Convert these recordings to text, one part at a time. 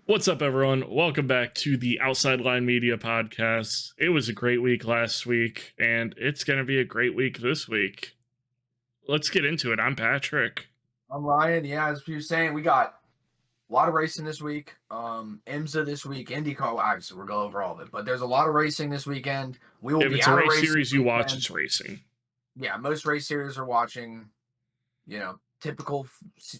What's up, everyone? Welcome back to the Outside Line Media Podcast. It was a great week last week, and it's going to be a great week this week. Let's get into it. I'm Patrick. I'm Ryan. Yeah, as you were saying, we got a lot of racing this week. IMSA this week, IndyCar. Obviously, we'll go over all of it, but there's a lot of racing this weekend. We will If be it's a out of race racing series this you watch, weekend. it's racing. Yeah, most race series are watching, typical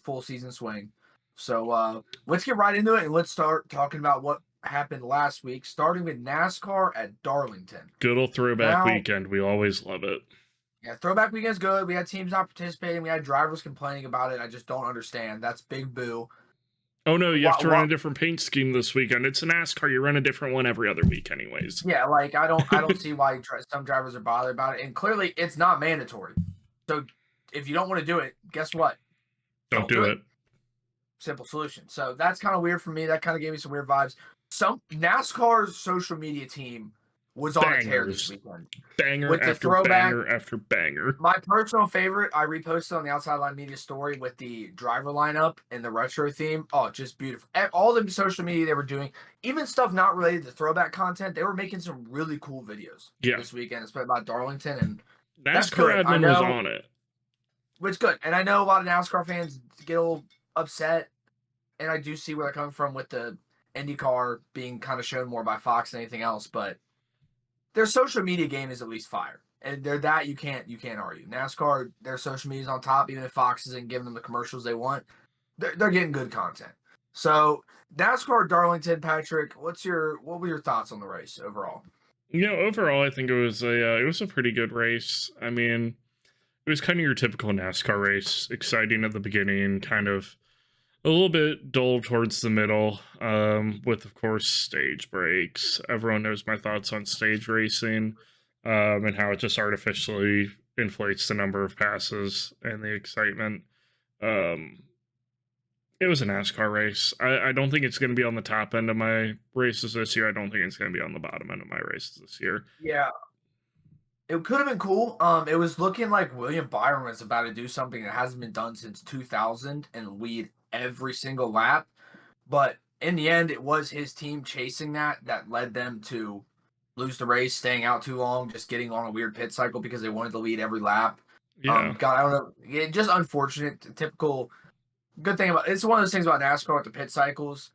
full season swing. So let's get right into it, and let's start talking about what happened last week, starting with NASCAR at Darlington. Good old throwback weekend. We always love it. Yeah, Throwback Weekend's good. We had teams not participating. We had drivers complaining about it. I just don't understand. That's big boo. Oh, no, you have to run a different paint scheme this weekend. It's a NASCAR. You run a different one every other week anyways. Yeah, like, I don't see why some drivers are bothered about it. And clearly, it's not mandatory. So if you don't want to do it, guess what? Don't do it. Simple solution. So that's kind of weird for me. That kind of gave me some weird vibes. Some NASCAR's social media team was on a tear this weekend. Banger after banger after banger. My personal favorite, I reposted on the Outside Line Media story with the driver lineup and the retro theme. Oh, just beautiful. All the social media they were doing, even stuff not related to throwback content, they were making some really cool videos this weekend, especially about Darlington. And NASCAR admin was on it. Which good. And I know a lot of NASCAR fans get a little upset, and I do see where they're coming from with the IndyCar being kind of shown more by Fox than anything else, but their social media game is at least fire, and they're that you can't argue. NASCAR, their social media is on top, even if Fox isn't giving them the commercials they want. They're getting good content. So NASCAR Darlington, Patrick, what were your thoughts on the race overall? Overall, I think it was a pretty good race. I mean, it was kind of your typical NASCAR race, exciting at the beginning, kind of a little bit dull towards the middle, with, of course, stage breaks. Everyone knows my thoughts on stage racing, and how it just artificially inflates the number of passes and the excitement. It was a NASCAR race. I don't think it's going to be on the top end of my races this year. I don't think it's going to be on the bottom end of my races this year. Yeah. It could have been cool. It was looking like William Byron was about to do something that hasn't been done since 2000 and lead every single lap. But in the end, it was his team chasing that led them to lose the race, staying out too long, just getting on a weird pit cycle because they wanted to lead every lap. Yeah. God, I don't know. Just unfortunate, typical. Good thing about it's one of those things about NASCAR with the pit cycles.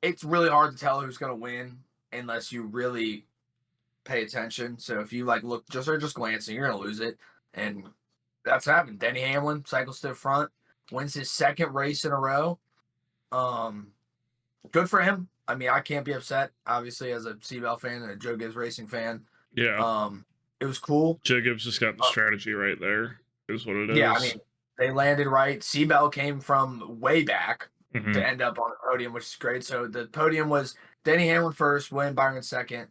It's really hard to tell who's going to win unless you really pay attention. So if you look just glancing, you're going to lose it. And that's happened. Denny Hamlin cycles to the front, wins his second race in a row. Good for him. I mean, I can't be upset, obviously, as a Seabell fan and a Joe Gibbs Racing fan. Yeah. It was cool. Joe Gibbs just got the strategy right there, is what it is. Yeah, I mean, they landed right. Seabell came from way back to end up on the podium, which is great. So the podium was Denny Hamlin first, William Byron second,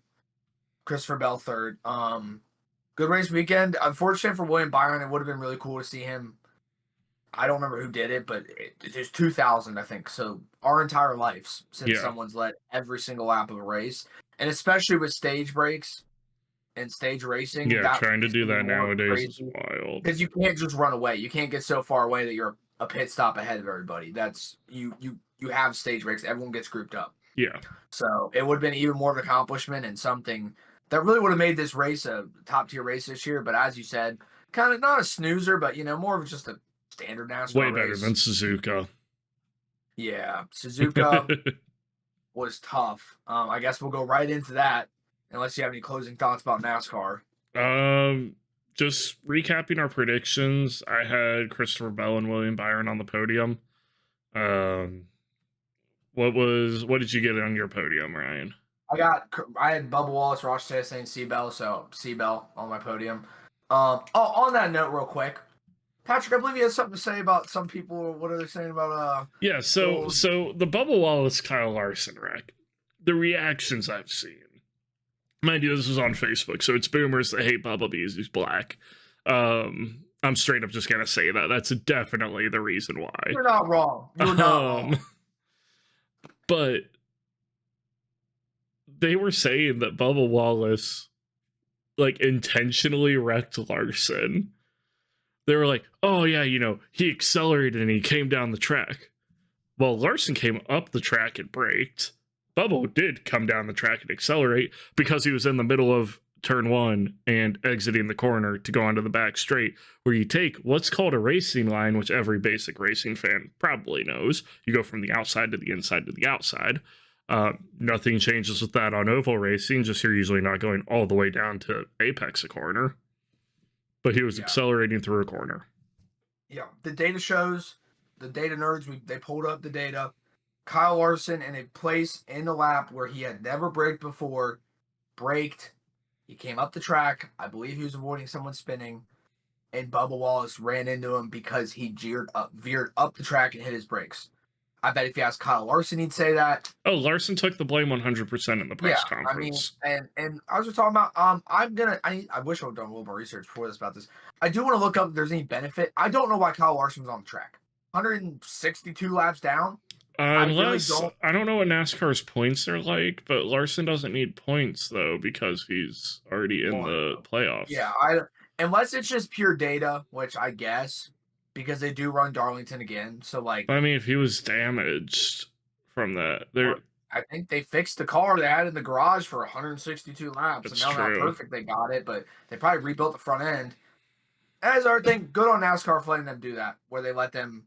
Christopher Bell third. Good race weekend. Unfortunate for William Byron, it would have been really cool to see him. I don't remember who did it, but it was 2000, I think. So our entire lives since someone's led every single lap of a race, and especially with stage breaks and stage racing. Yeah, trying to do that nowadays is wild. Because you can't just run away. You can't get so far away that you're a pit stop ahead of everybody. That's you have stage breaks. Everyone gets grouped up. Yeah. So it would have been even more of an accomplishment and something that really would have made this race a top tier race this year. But as you said, kind of not a snoozer, but more of just a standard NASCAR way race. Better than Suzuka. Yeah, Suzuka was tough. I guess we'll go right into that. Unless you have any closing thoughts about NASCAR. Just recapping our predictions, I had Christopher Bell and William Byron on the podium. What did you get on your podium, Ryan? I had Bubba Wallace, Ross Chastain, and Seabell, so Seabell on my podium. On that note, real quick, Patrick, I believe you had something to say about some people. What are they saying about Yeah, so the Bubba Wallace Kyle Larson wreck, the reactions I've seen. Mind you, this was on Facebook, so it's boomers that hate Bubba because he's black. I'm straight up just gonna say that. That's definitely the reason why. You're not wrong. You're not wrong. But they were saying that Bubba Wallace intentionally wrecked Larson. They were like, oh yeah, he accelerated and he came down the track. Well, Larson came up the track and braked. Bubba did come down the track and accelerate because he was in the middle of turn 1 and exiting the corner to go onto the back straight, where you take what's called a racing line, which every basic racing fan probably knows. You go from the outside to the inside to the outside. Nothing changes with that on oval racing, just you're usually not going all the way down to apex a corner. But he was accelerating through a corner. Yeah, the data shows, the data nerds, they pulled up the data. Kyle Larson in a place in the lap where he had never braked before, braked. He came up the track. I believe he was avoiding someone spinning, and Bubba Wallace ran into him because he veered up the track and hit his brakes. I bet if you asked Kyle Larson, he'd say that. Oh, Larson took the blame 100% in the press conference. I mean, and I was just talking about, I wish I would have done a little more research before this about this. I do want to look up if there's any benefit. I don't know why Kyle Larson was on the track. 162 laps down. Unless, I don't know what NASCAR's points are like, but Larson doesn't need points, though, because he's already in the playoffs. Yeah, unless it's just pure data, which I guess, because they do run Darlington again. So, like, I mean, if he was damaged from that, I think they fixed the car they had in the garage for 162 laps. That's and now true. Not perfect, they got it, but they probably rebuilt the front end. As our thing, good on NASCAR for letting them do that, where they let them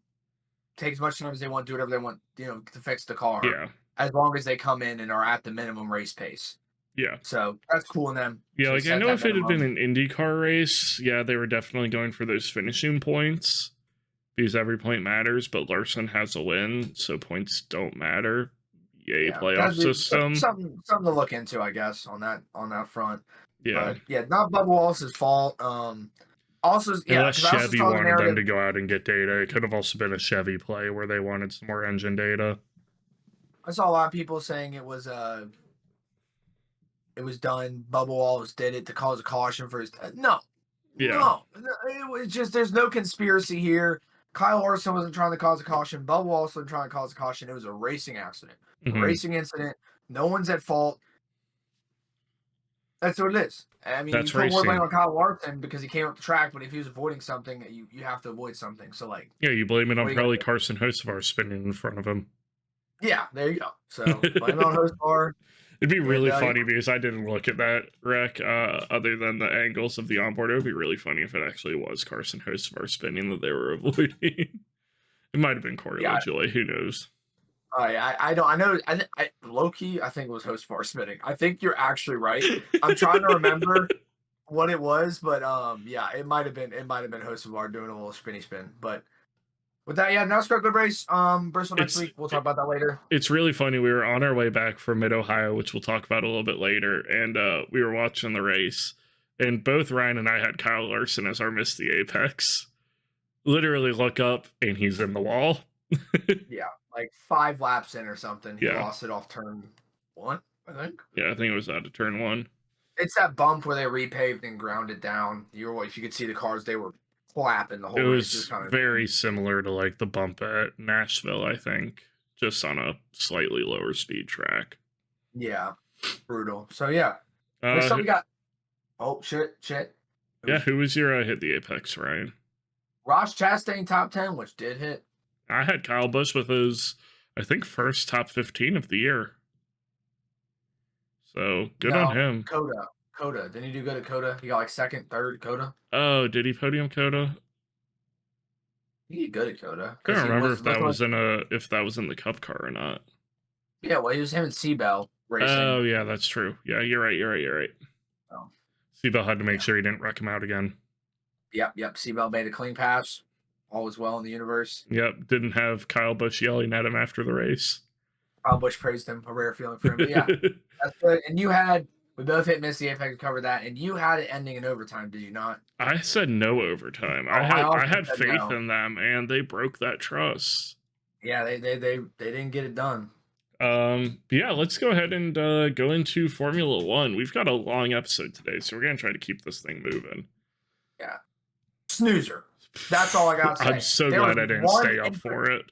take as much time as they want, do whatever they want, to fix the car. Yeah. As long as they come in and are at the minimum race pace. Yeah. So that's cool in them. Yeah, like I know if it had been an IndyCar race, yeah, they were definitely going for those finishing points because every point matters, but Larson has a win, so points don't matter. Yay, playoff system. Something to look into, I guess, on that front. Yeah. But, yeah, not Bubba Wallace's fault. Also, unless Chevy wanted them to go out and get data. It could have also been a Chevy play where they wanted some more engine data. I saw a lot of people saying it was done. Bubba Wallace did it to cause a caution for his. No. It was just, there's no conspiracy here. Kyle Larson wasn't trying to cause a caution. Bubba Wallace wasn't trying to cause a caution. It was a racing accident, a racing incident. No one's at fault. That's what it is. I mean, you put more blame on Kyle Larson because he came up the track, but if he was avoiding something, you have to avoid something. So, like, yeah, you blame it on probably Carson Hocevar spinning in front of him. Yeah, there you go. So blame it on Hocevar. It'd be really funny because I didn't look at that wreck other than the angles of the onboard. It would be really funny if it actually was Carson Hocevar spinning that they were avoiding. It might have been Corey LaJoie. Who knows? I know. Low key, I think it was Hocevar spinning. I think you're actually right. I'm trying to remember what it was, but yeah, it might have been Hocevar doing a little spinny spin. But with that, yeah, NASCAR good race. Bristol next week. We'll talk about that later. It's really funny. We were on our way back from Mid-Ohio, which we'll talk about a little bit later, and we were watching the race, and both Ryan and I had Kyle Larson as our Miss the Apex. Literally look up, and he's in the wall. Yeah, like 5 laps in or something. He lost it off turn 1, I think. Yeah, I think it was out of turn 1. It's that bump where they repaved and ground it down. If you could see the cars, they were flapping the whole race. It was very similar to like the bump at Nashville, I think, just on a slightly lower speed track. Yeah, brutal. So yeah, next up we got. Oh shit! Yeah, who was your hit the apex, Ryan? Ross Chastain top 10, which did hit. I had Kyle Busch with his, I think, first top 15 of the year. So good on him. Coda. Didn't he do good at Coda? He got like second, third, Coda. Oh, did he podium Coda? He did good at Coda. I don't remember if that was in the Cup car or not. Yeah, well, he was him and Seabell racing. Oh yeah, that's true. Yeah, you're right. Oh. Seabell had to make sure he didn't wreck him out again. Yep. Seabell made a clean pass. All was well in the universe. Yep, didn't have Kyle Busch yelling at him after the race. Kyle Busch praised him. A rare feeling for him. But yeah, that's good. And we both hit Miss the Apex to cover that, and you had it ending in overtime, did you not? I said no overtime. I had faith in them, and they broke that trust. Yeah, they didn't get it done. Yeah, let's go ahead and go into Formula One. We've got a long episode today, so we're gonna try to keep this thing moving. Yeah, snoozer. That's all I got to say. I'm so glad I didn't stay up for it.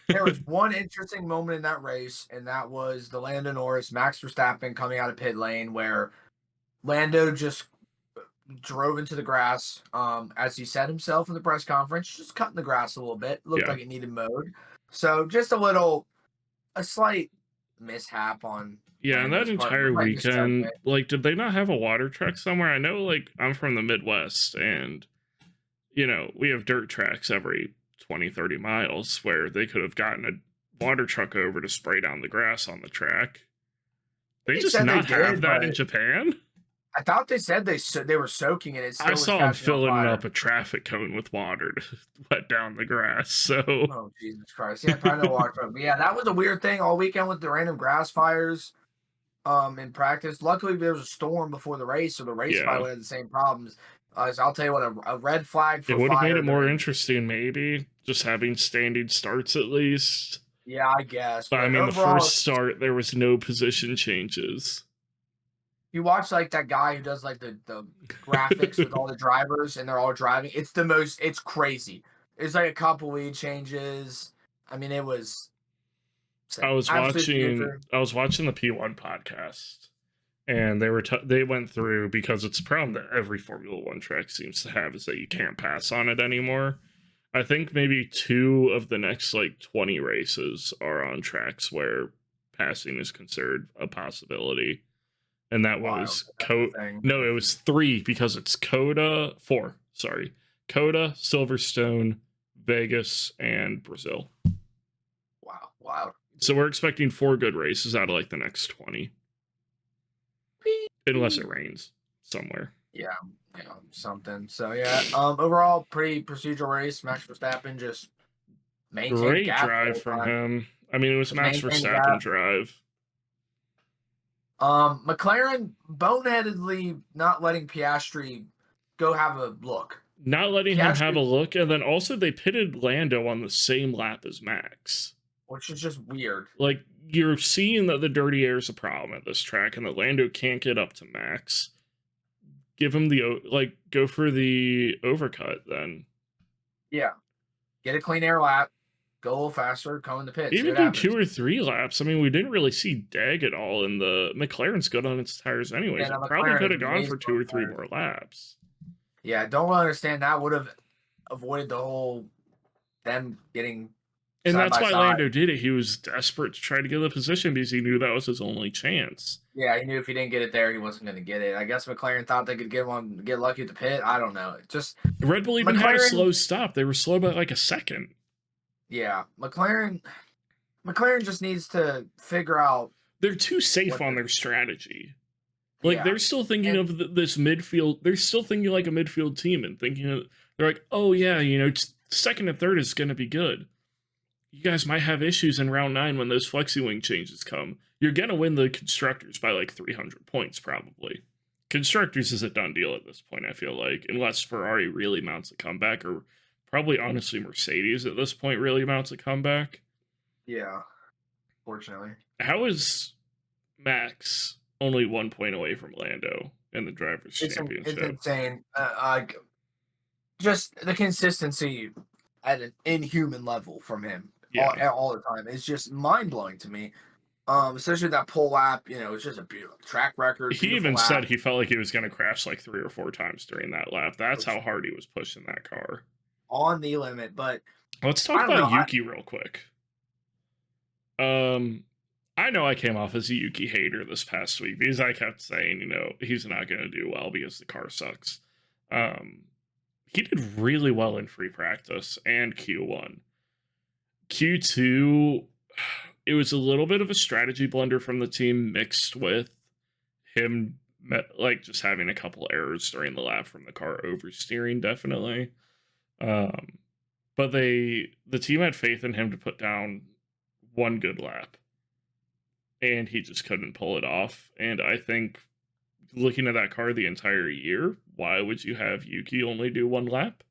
There was one interesting moment in that race, and that was the Lando Norris, Max Verstappen coming out of pit lane, where Lando just drove into the grass, as he said himself in the press conference, just cutting the grass a little bit. Looked like it needed mowed. So just a slight mishap on Yeah, and that Lando's part. entire Like just weekend, like, did they not have a water truck somewhere? I know, like, I'm from the Midwest, and, you know, we have dirt tracks every 20, 30 miles where they could have gotten a water truck over to spray down the grass on the track. They just said they not have did, that but in Japan? I thought they said they were soaking it. It I still was saw them catching on filling fire. up a traffic cone with water to wet down the grass, so... Oh, Jesus Christ. Yeah, probably no water truck. But yeah, that was a weird thing all weekend with the random grass fires in practice. Luckily, there was a storm before the race, so the race probably Yeah. would have the same problems. So I'll tell you what, a red flag for It would have made fire it more during- interesting, maybe, just having standing starts at least. Yeah, I guess. But I mean, the overall, first start, there was no position changes. you watch like that guy who does like the graphics with all the drivers and they're all driving. It's crazy. It's like a couple lead changes. I mean, it was. I was watching the P1 podcast, and they went through, because it's a problem that every Formula One track seems to have, is that you can't pass on it anymore. I think maybe 2 of the next like 20 races are on tracks where passing is considered a possibility. And that was no, it was 3, because it's 4, sorry. Coda, Silverstone, Vegas, and Brazil. Wow. So we're expecting 4 good races out of like the next 20. Unless it rains somewhere. Yeah, something. So yeah, overall pretty procedural race. Max Verstappen just maintained Great gap drive from him. I mean, it was Max Verstappen drive. McLaren boneheadedly not letting Piastri go have a look. Not letting him have a look, and then also they pitted Lando on the same lap as Max. Which is just weird. Like, you're seeing that the dirty air is a problem at this track, and that Lando can't get up to Max. Give him go for the overcut then. Yeah. Get a clean air lap. Go a little faster, come in the pits. Even do 2 or 3 laps. I mean, we didn't really see Dag at all, and the McLaren's good on its tires anyways. Yeah, it probably could have gone for 2 or 3 more laps. Yeah, I don't really understand. That would have avoided the whole them getting. And that's why Lando did it. He was desperate to try to get the position because he knew that was his only chance. Yeah, he knew if he didn't get it there, he wasn't going to get it. I guess McLaren thought they could get lucky at the pit. I don't know. Red Bull even had a slow stop. They were slow by like a second. Yeah, McLaren just needs to figure out. They're too safe on their strategy. Like, they're still thinking of this midfield. They're still thinking like a midfield team and they're like, oh yeah, second and third is going to be good. You guys might have issues in round 9 when those flexi wing changes come. You're going to win the constructors by like 300 points, probably. Constructors is a done deal at this point, I feel like, unless Ferrari really mounts a comeback, or probably honestly Mercedes at this point really mounts a comeback. Yeah, fortunately. How is Max only 1 point away from Lando in the Drivers' Championship? It's insane. Just the consistency at an inhuman level from him all the time. It's just mind-blowing to me. Especially that pole lap, it's just a beautiful track record. He even said he felt like he was going to crash like 3 or 4 times during that lap. That's how hard he was pushing that car. On the limit, but... Let's talk about Yuki real quick. I know I came off as a Yuki hater this past week because I kept saying, he's not going to do well because the car sucks. He did really well in free practice and Q1. Q2, it was a little bit of a strategy blunder from the team mixed with him just having a couple errors during the lap from the car oversteering, definitely. But the team had faith in him to put down one good lap, and he just couldn't pull it off. And I think, looking at that car the entire year, why would you have Yuki only do 1 lap?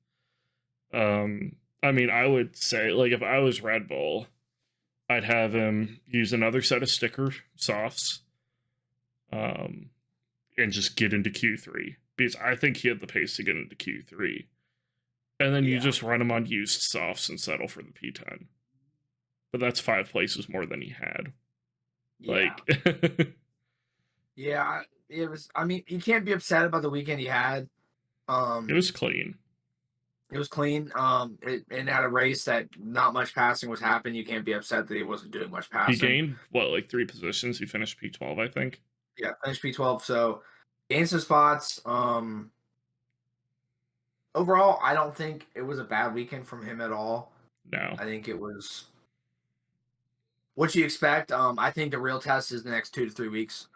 I mean, I would say, like, if I was Red Bull, I'd have him use another set of sticker softs, and just get into Q3, because I think he had the pace to get into Q3. And then you just run him on used softs and settle for the P10. But that's 5 places more than he had. Yeah. Yeah, it was. I mean, you can't be upset about the weekend he had. It was clean. It was clean. And had a race that not much passing was happening. You can't be upset that he wasn't doing much He passing. gained what, like 3 positions? He finished P12, I think. Yeah, finished P12. So gained some spots. Overall, I don't think it was a bad weekend from him at all. No. I think it was what you expect. I think the real test is the next 2 to 3 weeks.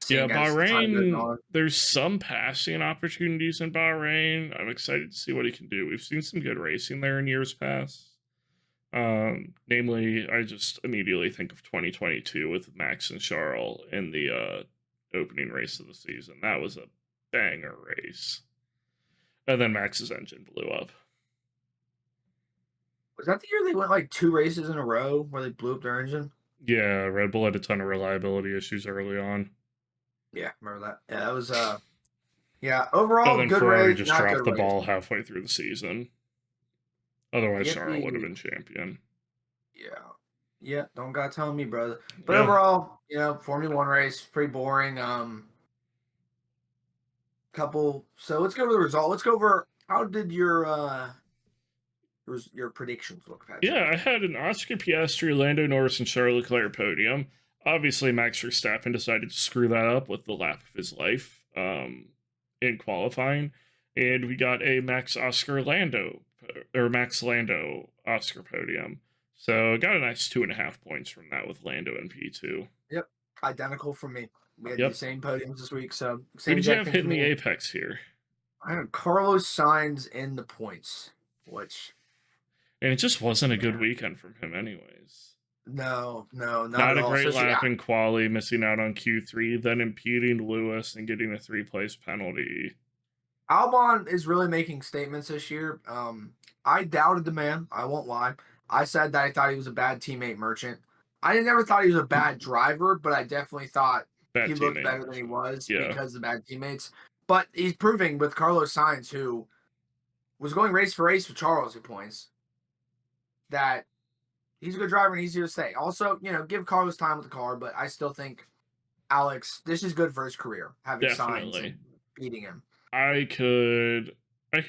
Yeah, Seeing as time goes Bahrain, on. there's some passing opportunities in Bahrain. I'm excited to see what he can do. We've seen some good racing there in years past. Namely, I just immediately think of 2022 with Max and Charles in the opening race of the season. That was a banger race. And then Max's engine blew up. Was that the year they went like 2 races in a row where they blew up their engine? Yeah, Red Bull had a ton of reliability issues early on. Yeah, remember that. Yeah, that was yeah, And overall then good Ferrari race, just not dropped good the race. ball halfway through the season. Otherwise, Charles would have Yippee. been champion. Yeah. Yeah, don't gotta tell me, brother. But Yeah. overall, Formula One race, pretty boring. So let's go over the result. Let's go over how did your predictions look, Patrick? Yeah, I had an Oscar Piastri, Lando Norris, and Charles Leclerc podium. Obviously, Max Verstappen decided to screw that up with the lap of his life in qualifying. And we got a Max Lando Oscar podium. So got a nice 2.5 points from that with Lando in P2. Yep, identical for me. We had Yep. the same podiums this week, so Who same did you exact have thing hitting for the me. apex here? I had Carlos Sainz in the points, which And it just wasn't a good weekend from him, anyways. no, not Not at a all. great Especially, lap in quali, missing out on Q3, then impeding Lewis and getting a 3-place penalty. Albon is really making statements this year. I doubted the man. I won't lie. I said that I thought he was a bad teammate merchant. I never thought he was a bad driver, but I definitely thought he looked better than he was because of bad teammates. But he's proving with Carlos Sainz, who was going race for race with Charles at points, that he's a good driver and he's here to stay. Also, give Carlos time with the car, but I still think Alex, this is good for his career, having Sainz and beating him. I could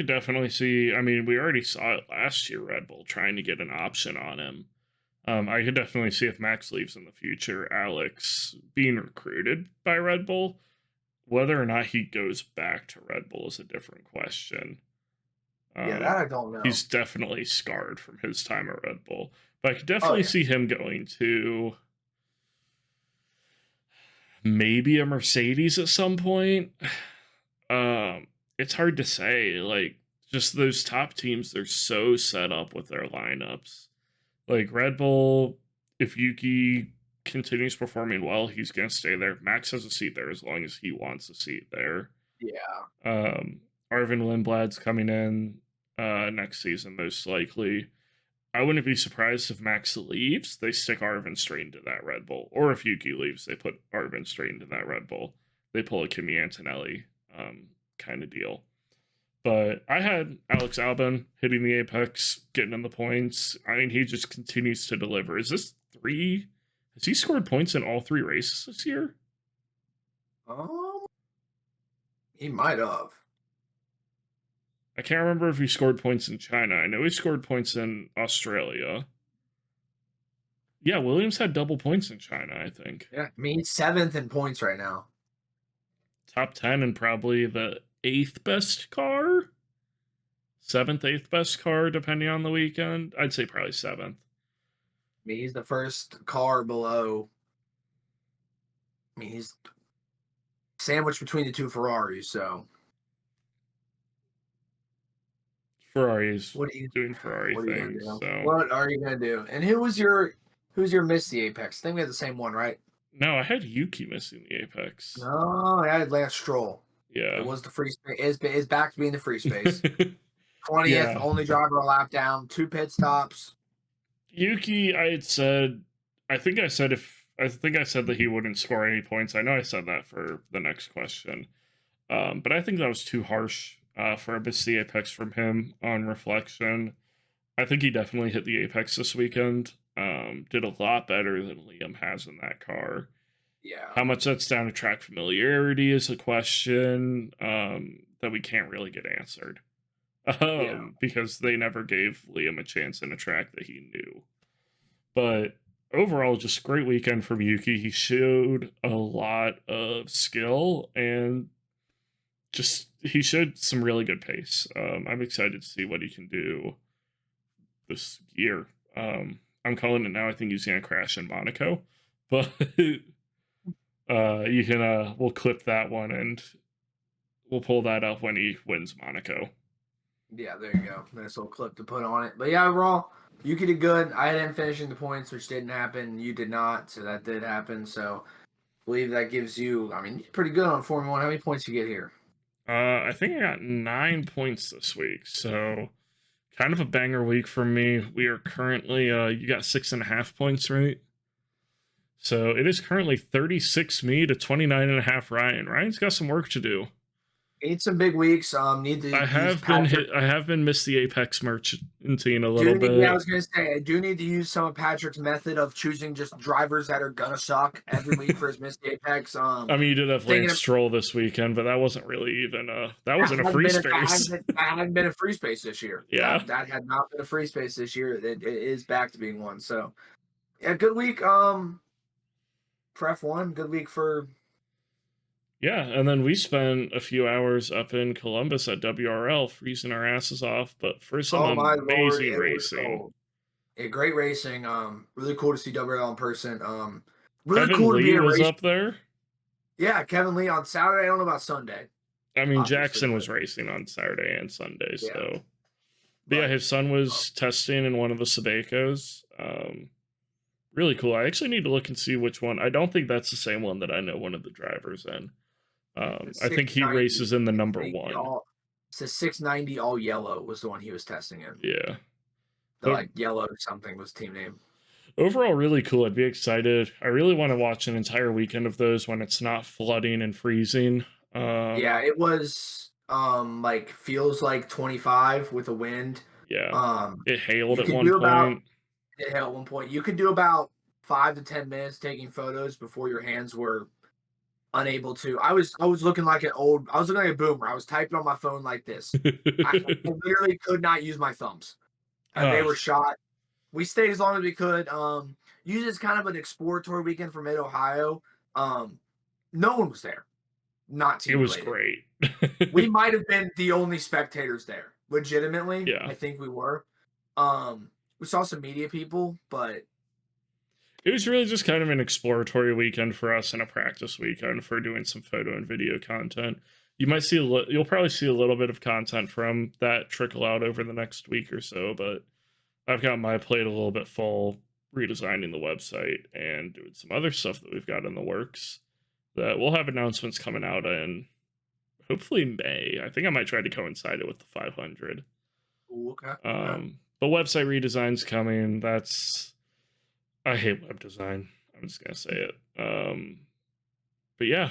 definitely see. I mean, we already saw it last year. Red Bull trying to get an option on him. I could definitely see if Max leaves in the future, Alex being recruited by Red Bull. Whether or not he goes back to Red Bull is a different question. Yeah, that I don't know. He's definitely scarred from his time at Red Bull, but I could definitely see him going to maybe a Mercedes at some point. It's hard to say. Like, just those top teams, they're so set up with their lineups. Like Red Bull, if Yuki continues performing well, he's gonna stay there. Max has a seat there as long as he wants a seat there. Yeah. Arvin Lindblad's coming in next season, most likely. I wouldn't be surprised if Max leaves, they stick Arvin straight into that Red Bull. Or if Yuki leaves, they put Arvin straight into that Red Bull. They pull a Kimi Antonelli kind of deal. But I had Alex Albon hitting the apex, getting in the points. I mean, he just continues to deliver. Is this 3? Has he scored points in all 3 races this year? He might have. I can't remember if he scored points in China. I know he scored points in Australia. Yeah, Williams had double points in China, I think. Yeah, I mean, he's 7th in points right now. Top 10 and probably the 8th best car? 7th, 8th best car, depending on the weekend. I'd say probably 7th. I mean, he's the first car below. I mean, he's sandwiched between the 2 Ferraris, so. Ferrari's what are you doing Ferrari things. So. What are you gonna do? And who's your miss the apex? I think we had the same one, right? No, I had Yuki missing the apex. No, I had Lance Stroll. Yeah, it was the free space. Is back to being the free space. 20th, only driver a lap down, 2 pit stops. Yuki, I think I said that he wouldn't score any points. I know I said that for the next question, but I think that was too harsh for a miss the apex from him on reflection. I think he definitely hit the apex this weekend. Did a lot better than Liam has in that car. Yeah. How much that's down to track familiarity is a question that we can't really get answered. because they never gave Liam a chance in a track that he knew. But overall, just great weekend from Yuki. He showed a lot of skill and he showed some really good pace. I'm excited to see what he can do this year. I'm calling it now. I think he's going to crash in Monaco, but we'll clip that one and we'll pull that up when he wins Monaco. Yeah, there you go. Nice little clip to put on it. But yeah, overall, Yuki did good. I had him finishing the points, which didn't happen. You did not, so that did happen. So I believe that gives you, pretty good on Formula 1. How many points you get here? I think I got 9 points this week, so kind of a banger week for me. We are currently, you got 6.5 points, right? So it is currently 36 me to 29.5 Ryan. Ryan's got some work to do. Need some big weeks. I have been missed the Apex merchanting a little bit. Yeah, I was gonna say I do need to use some of Patrick's method of choosing just drivers that are gonna suck every week for his missed Apex. You did have Lance Stroll this weekend, but that wasn't really even that wasn't a free space. That hadn't been a free space this year. Yeah, that had not been a free space this year. It is back to being one. So yeah, good week. For F1, good week for. Yeah, and then we spent a few hours up in Columbus at WRL freezing our asses off, but for some amazing racing. Yeah, great racing. Really cool to see WRL in person. Really Kevin cool Lee to be was up there. Yeah, Kevin Lee on Saturday. I don't know about Sunday. Jackson was racing on Saturday and Sunday, so. But yeah, his son was testing in one of the Sabecos. Really cool. I actually need to look and see which one. I don't think that's the same one that I know one of the drivers in. I think he races in the number 1. It's a 690 all yellow was the one he was testing in. Yeah. Yellow something was team name. Overall, really cool. I'd be excited. I really want to watch an entire weekend of those when it's not flooding and freezing. Yeah, it was feels like 25 with a wind. Yeah. It hailed at one point. It hailed at one point. You could do about 5 to 10 minutes taking photos before your hands were unable to. I was looking like I was looking like a boomer. I was typing on my phone like this. I literally could not use my thumbs. They were shot. We stayed as long as we could. Used as kind of an exploratory weekend for Mid-Ohio. No one was there. Not team related. It was great. We might have been the only spectators there. Legitimately. Yeah. I think we were. We saw some media people, but it was really just kind of an exploratory weekend for us and a practice weekend for doing some photo and video content. You'll probably see a little bit of content from that trickle out over the next week or so, but I've got my plate a little bit full redesigning the website and doing some other stuff that we've got in the works that we'll have announcements coming out in hopefully May. I think I might try to coincide it with the 500. Ooh, okay. But website redesign's coming. I hate web design. I'm just gonna say it. But yeah,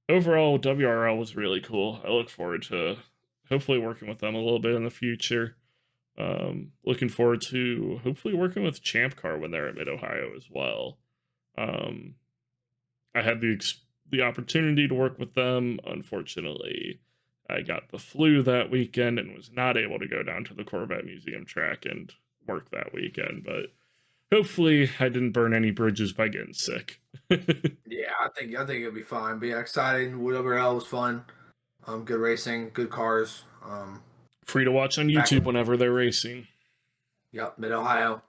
overall WRL was really cool. I look forward to hopefully working with them a little bit in the future. Looking forward to hopefully working with Champ Car when they're at Mid-Ohio as well. I had the opportunity to work with them. Unfortunately, I got the flu that weekend and was not able to go down to the Corvette Museum track and work that weekend, but hopefully I didn't burn any bridges by getting sick. Yeah, I think it'll be fine. But yeah, exciting. WRL was fun. Good racing, good cars. Free to watch on YouTube whenever they're racing. Yep, Mid-Ohio.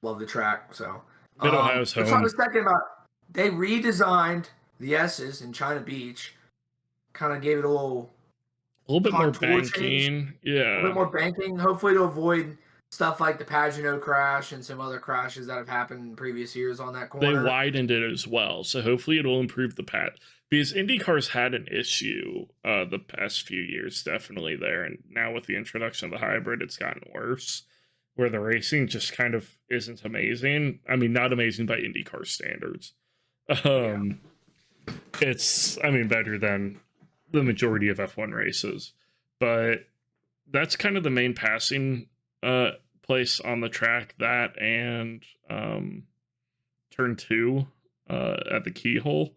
Love the track. So Mid-Ohio's home. Let's talk a second about they redesigned the S's in China Beach. Kind of gave it a little bit more banking. Yeah. A little bit more banking, hopefully to avoid stuff like the Pagano crash and some other crashes that have happened in previous years on that corner. They widened it as well, so hopefully it'll improve the path. Because IndyCar's had an issue the past few years, definitely there, and now with the introduction of the hybrid, it's gotten worse, where the racing just kind of isn't amazing. I mean, not amazing by IndyCar standards. It's, better than the majority of F1 races, but that's kind of the main passing place on the track, that and turn 2 at the keyhole.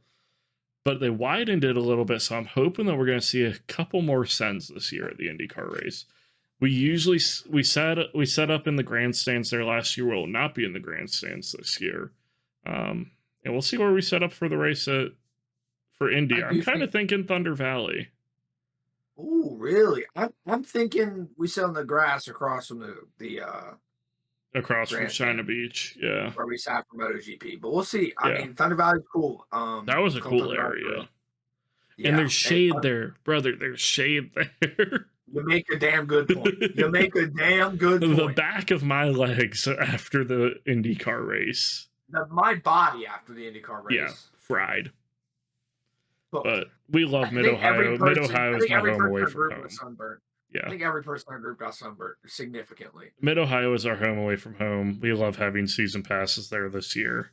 but they widened it a little bit. So I'm hoping that we're going to see a couple more sends this year at the IndyCar race. We set up in the grandstands there last year. We'll not be in the grandstands this year, and we'll see where we set up for the race for Indy. I'm kind of thinking Thunder Valley. Oh, really? I'm thinking we sit on the grass across from the across from China Beach, yeah, where we sat for MotoGP. But we'll see. I mean, Thunder Valley's cool. That was a cool area. Yeah. And there's shade there, brother. There's shade there. You make a damn good point. You make a damn good point. The back of my legs after the IndyCar race. My body after the IndyCar race. Yeah, fried. But we love Mid-Ohio. Mid-Ohio is my home away from home. Yeah. I think every person in our group got sunburned significantly. Mid-Ohio is our home away from home. We love having season passes there this year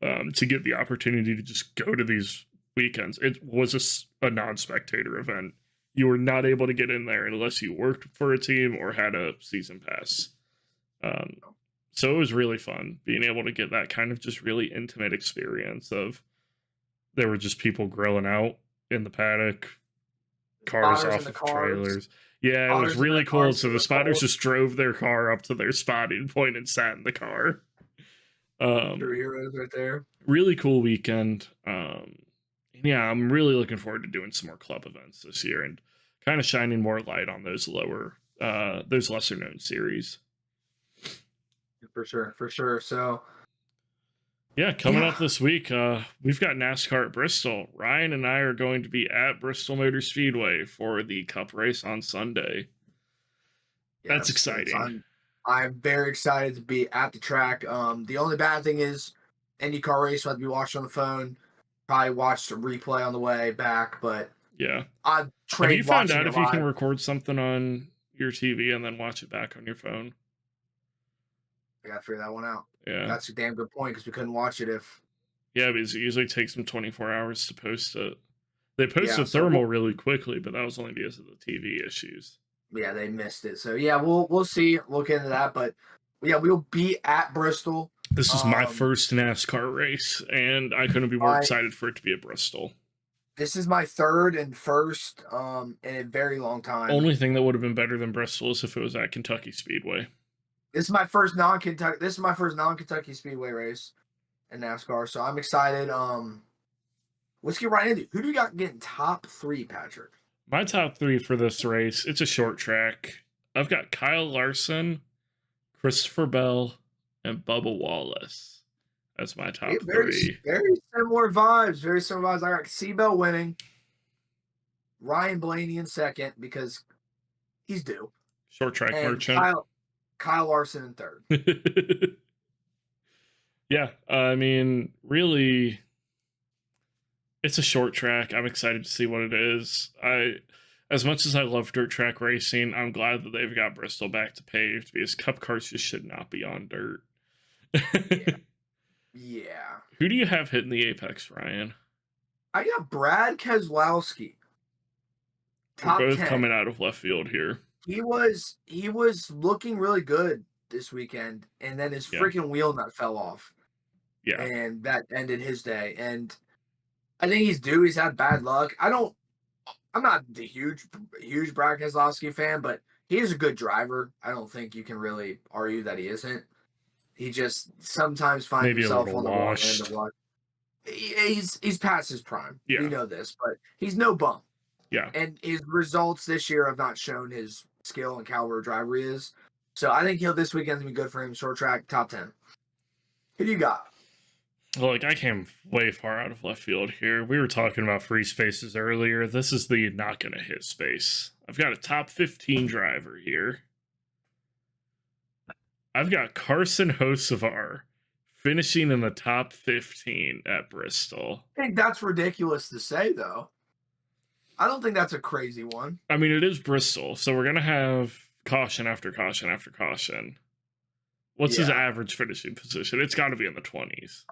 to get the opportunity to just go to these weekends. It was a non-spectator event. You were not able to get in there unless you worked for a team or had a season pass. So it was really fun being able to get that kind of just really intimate experience of there were just people grilling out in the paddock, cars off of trailers. Yeah, it was really cool. So the spotters just drove their car up to their spotting point and sat in the car. Heroes right there. Really cool weekend. Yeah, I'm really looking forward to doing some more club events this year and kind of shining more light on those those lesser known series. For sure. So yeah, coming up this week, we've got NASCAR at Bristol. Ryan and I are going to be at Bristol Motor Speedway for the Cup race on Sunday. That's exciting. I'm very excited to be at the track. The only bad thing is IndyCar race, so I'll have to be watching on the phone. Probably watched a replay on the way back, but yeah. Have you found out if you can record something on your TV and then watch it back on your phone? I gotta figure that one out. Yeah, that's a damn good point because we couldn't watch it if. Yeah, because it usually takes them 24 hours to post it. They posted thermal really quickly, but that was only because of the TV issues. Yeah, they missed it. So yeah, we'll see. Look into that, but yeah, we'll be at Bristol. This is my first NASCAR race, and I couldn't be more excited for it to be at Bristol. This is my third and first in a very long time. Only thing that would have been better than Bristol is if it was at Kentucky Speedway. This is my first non-Kentucky Speedway race in NASCAR, so I'm excited. Let's get right into it. Who do you got getting top 3, Patrick? My top 3 for this race, it's a short track. I've got Kyle Larson, Christopher Bell, and Bubba Wallace. That's my top 3. Very similar vibes. I got C-Bell winning. Ryan Blaney in second because he's due. Short track merchant. Kyle Larson in third. Yeah, I mean, really, it's a short track. I'm excited to see what it is. As much as I love dirt track racing, I'm glad that they've got Bristol back to paved because Cup cars just should not be on dirt. Yeah. Who do you have hitting the apex, Ryan? I got Brad Keselowski. Top both 10. Coming out of left field here. He was looking really good this weekend, and then his freaking wheel nut fell off. Yeah. And that ended his day. And I think he's due. He's had bad luck. I'm not the huge Brad Keselowski fan, but he is a good driver. I don't think you can really argue that he isn't. He just sometimes finds himself on the wrong end of luck. He's past his prime. Yeah. We know this, but he's no bum. Yeah. And his results this year have not shown his skill and caliber of driver he is. So I think this weekend's going to be good for him. Short track, top 10. Who do you got? Well, I came way far out of left field here. We were talking about free spaces earlier. This is the not going to hit space. I've got a top 15 driver here. I've got Carson Hocevar finishing in the top 15 at Bristol. I think that's ridiculous to say, though. I don't think that's a crazy one. I mean, it is Bristol, so we're going to have caution after caution after caution. What's his average finishing position? It's got to be in the 20s.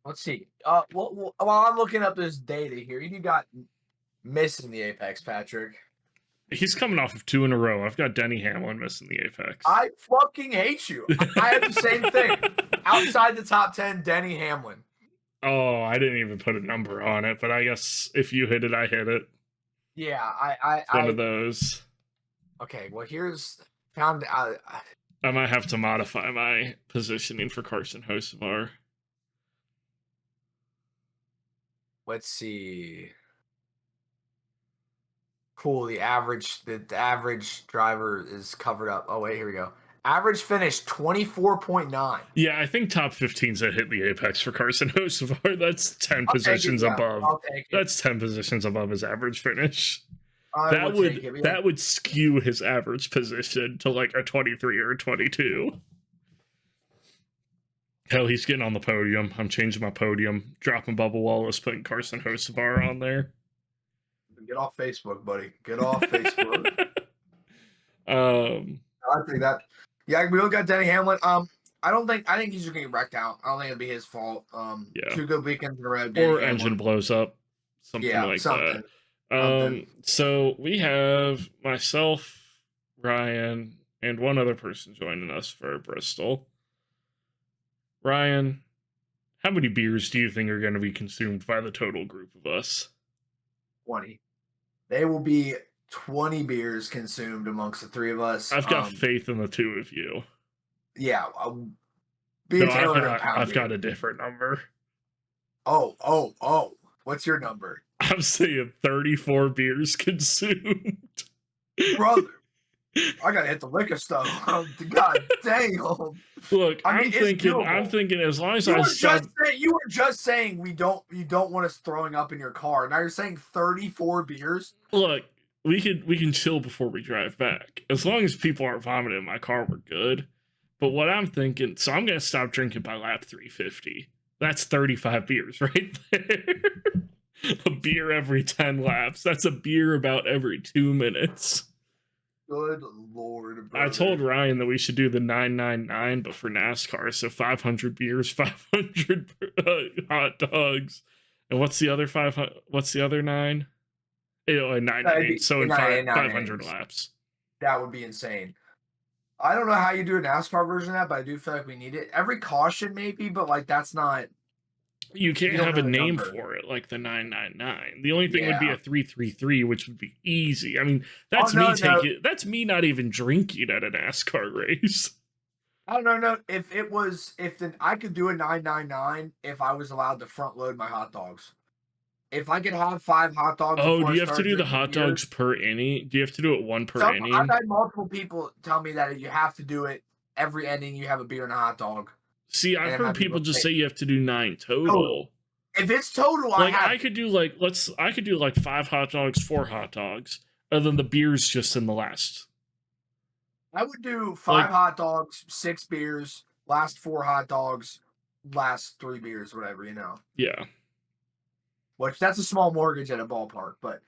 Let's see. While I'm looking up this data here, you got missing the apex, Patrick. He's coming off of 2 in a row. I've got Denny Hamlin missing the apex. I fucking hate you. I have the same thing. Outside the top 10, Denny Hamlin. Oh, I didn't even put a number on it, but I guess if you hit it, I hit it. Yeah, One of those. Okay, well, here's found. I might have to modify my positioning for Carson Hocevar. Let's see. Cool. The average driver is covered up. Oh wait, here we go. Average finish 24.9. Yeah, I think top 15's that hit the apex for Carson Hocevar. That's 10 I'll positions take it, yeah. above. I'll take it. That's 10 positions above his average finish. Yeah. That would skew his average position to like a 23 or a 22. Hell, he's getting on the podium. I'm changing my podium, dropping Bubba Wallace, putting Carson Hocevar on there. Get off Facebook, buddy. Get off Facebook. I think that. Yeah, we look at Denny Hamlin. I think he's just gonna get wrecked out. I don't think it'll be his fault. Yeah. 2 good weekends in a row. Or engine blows up. Something like that. So we have myself, Ryan, and one other person joining us for Bristol. Ryan, how many beers do you think are going to be consumed by the total group of us? 20. They will be 20 beers consumed amongst the 3 of us. I've got faith in the 2 of you. Yeah. I've got a different number. Oh. What's your number? I'm saying 34 beers consumed. Brother, I gotta hit the liquor store. God damn. Look, I'm thinking as long as you were just saying you don't want us throwing up in your car. Now you're saying 34 beers. Look, we can chill before we drive back. As long as people aren't vomiting in my car, we're good. But what I'm thinking, so I'm gonna stop drinking by lap 350. That's 35 beers right there. A beer every 10 laps. That's a beer about every 2 minutes. Good Lord, brother. I told Ryan that we should do the 999, but for NASCAR. So 500 beers, 500 hot dogs. And what's the other 500? What's the other 9? 998. So in 500 laps. That would be insane. I don't know how you do a NASCAR version of that, but I do feel like we need it. Every caution maybe, but like that's not. You can't have a name for it like the 999. The only thing would be a 333, which would be easy. I mean, that's that's me not even drinking at a NASCAR race. I don't know. I could do a 999 if I was allowed to front load my hot dogs. If I could have 5 hot dogs. Oh, do you have to do the hot dogs per inning? Do you have to do it one per inning? I've had multiple people tell me that you have to do it every inning. You have a beer and a hot dog. See, I've heard people just say you have to do 9 total. If it's total, I could do like 5 hot dogs, 4 hot dogs, and then the beers just in the last. I would do 5 hot dogs, 6 beers, last 4 hot dogs, last 3 beers, whatever, Yeah. Which that's a small mortgage at a ballpark, but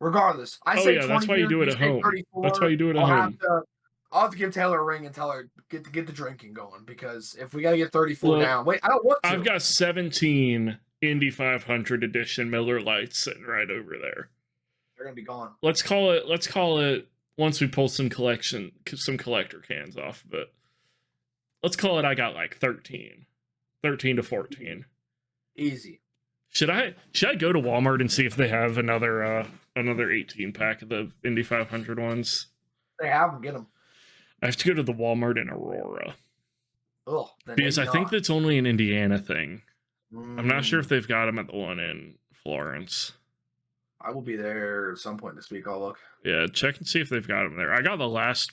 regardless, that's why you do it at home. That's why you do it at home. I'll have to give Taylor a ring and tell her get the drinking going, because if we got to get 34 down, wait, I don't want to. I've got 17 Indy 500 edition Miller Lights sitting right over there. They're gonna be gone. Let's call it once we pull some collector cans off of it. Let's call it I got like 13 to 14. Easy. Should I go to Walmart and see if they have another 18 pack of the Indy 500 ones? They have them. Get them. I have to go to the Walmart in Aurora. Oh, because I think that's only an Indiana thing. I'm not sure if they've got them at the one in Florence. I will be there at some point this week. I'll look. Yeah, check and see if they've got them there. I got the last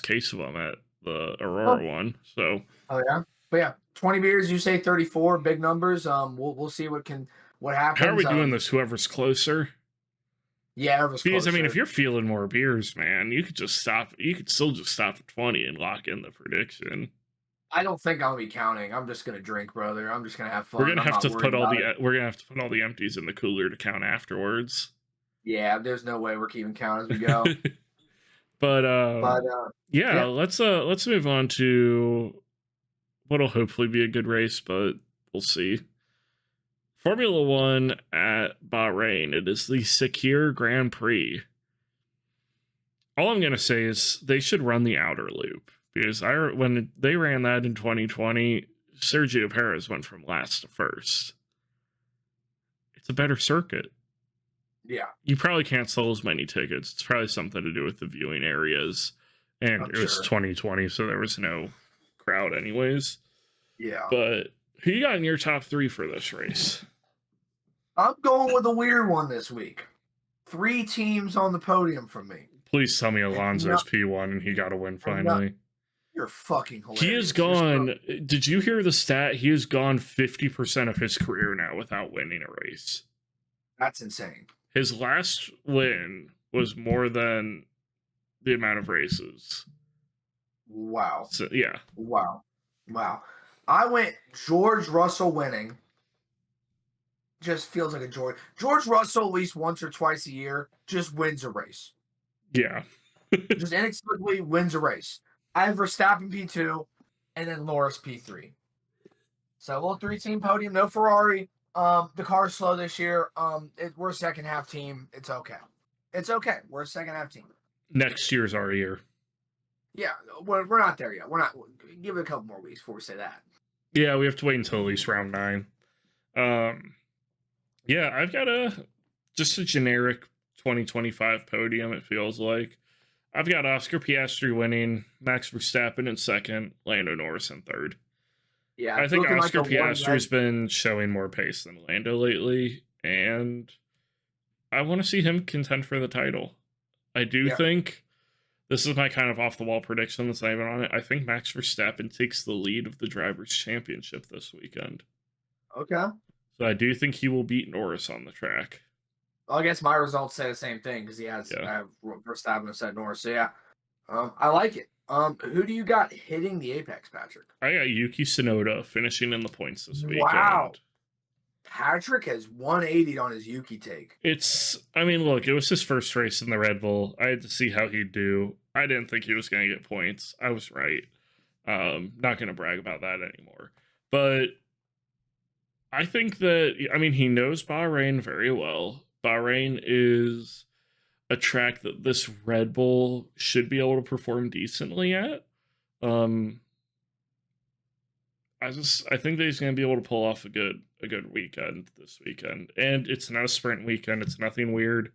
case of them at the Aurora one. So. Oh yeah, but yeah, 20 beers. You say 34, big numbers. We'll see what happens. How are we doing this? Whoever's closer. Yeah, it was because closer. I mean, if you're feeling more beers, man, you could just stop. You could still just stop at 20 and lock in the prediction. I don't think I'll be counting. I'm just gonna drink, brother. I'm just gonna have fun. We're gonna have to put all the empties in the cooler to count afterwards. Yeah, there's no way we're keeping count as we go. Yeah, let's move on to what'll hopefully be a good race, but we'll see. Formula One at Bahrain. It is the Sakhir Grand Prix. All I'm going to say is they should run the outer loop, because when they ran that in 2020, Sergio Perez went from last to first. It's a better circuit. Yeah. You probably can't sell as many tickets. It's probably something to do with the viewing areas. And it was 2020, so there was no crowd anyways. Yeah. But who you got in your top 3 for this race? I'm going with a weird one this week. 3 teams on the podium from me. Please tell me Alonso's P1 and he got a win finally. You're fucking hilarious. He has gone. Did you hear the stat? He has gone 50% of his career now without winning a race. That's insane. His last win was more than the amount of races. Wow. So, yeah. Wow. I went George Russell winning. Just feels like a George Russell at least once or twice a year just wins a race. Yeah. Just inexplicably wins a race. I have Verstappen P2 and then Norris P3. So a little 3-team podium, no Ferrari. The car's slow this year. We're a second half team. It's okay. We're a second half team. Next year's our year. Yeah, we're not there yet. We're not. Give it a couple more weeks before we say that. Yeah, we have to wait until at least round 9. Yeah, I've got just a generic 2025 podium, it feels like. I've got Oscar Piastri winning, Max Verstappen in second, Lando Norris in third. Yeah, I think Oscar Piastri's been showing more pace than Lando lately, and I want to see him contend for the title. I do think, this is my kind of off-the-wall prediction that's not even on it, I think Max Verstappen takes the lead of the Drivers' Championship this weekend. Okay. So I do think he will beat Norris on the track. Well, I guess my results say the same thing because he has Verstappen instead of Norris. So yeah, I like it. Who do you got hitting the apex, Patrick? I got Yuki Tsunoda finishing in the points this weekend. Wow. Patrick has 180 on his Yuki take. Look, it was his first race in the Red Bull. I had to see how he'd do. I didn't think he was going to get points. I was right. Not going to brag about that anymore. But I think that, he knows Bahrain very well. Bahrain is a track that this Red Bull should be able to perform decently at. I think that he's going to be able to pull off a good weekend this weekend. And it's not a sprint weekend. It's nothing weird.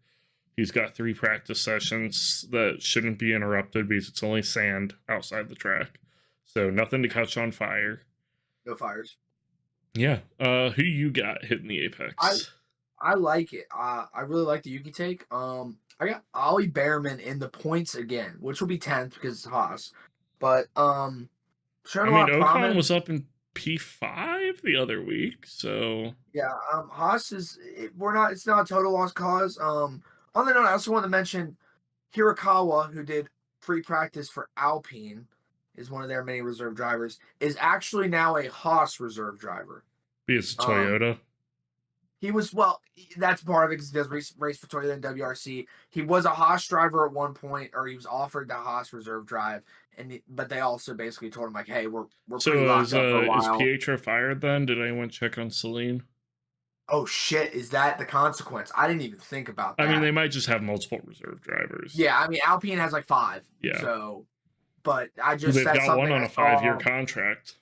He's got 3 practice sessions that shouldn't be interrupted because it's only sand outside the track. So nothing to catch on fire. No fires. Yeah. Who you got hitting the apex? I like it. I really like the Yuki take. I got Ollie Behrman in the points again, which will be 10th because it's Haas. But Ocon was up in P5 the other week, so yeah. Haas it's not a total lost cause. On the note, I also want to mention Hirakawa, who did free practice for Alpine, is one of their many reserve drivers, is actually now a Haas reserve driver. Because Toyota. He was, that's part of it because he does race for Toyota and WRC. He was a Haas driver at one point, or he was offered the Haas reserve drive, but they also basically told him, like, hey, we're pretty locked up for a while. Is Pietro fired then? Did anyone check on Celine? Oh, shit. Is that the consequence? I didn't even think about that. They might just have multiple reserve drivers. Yeah, Alpine has like 5. Yeah. So, but I just They've got one on a 5-year contract.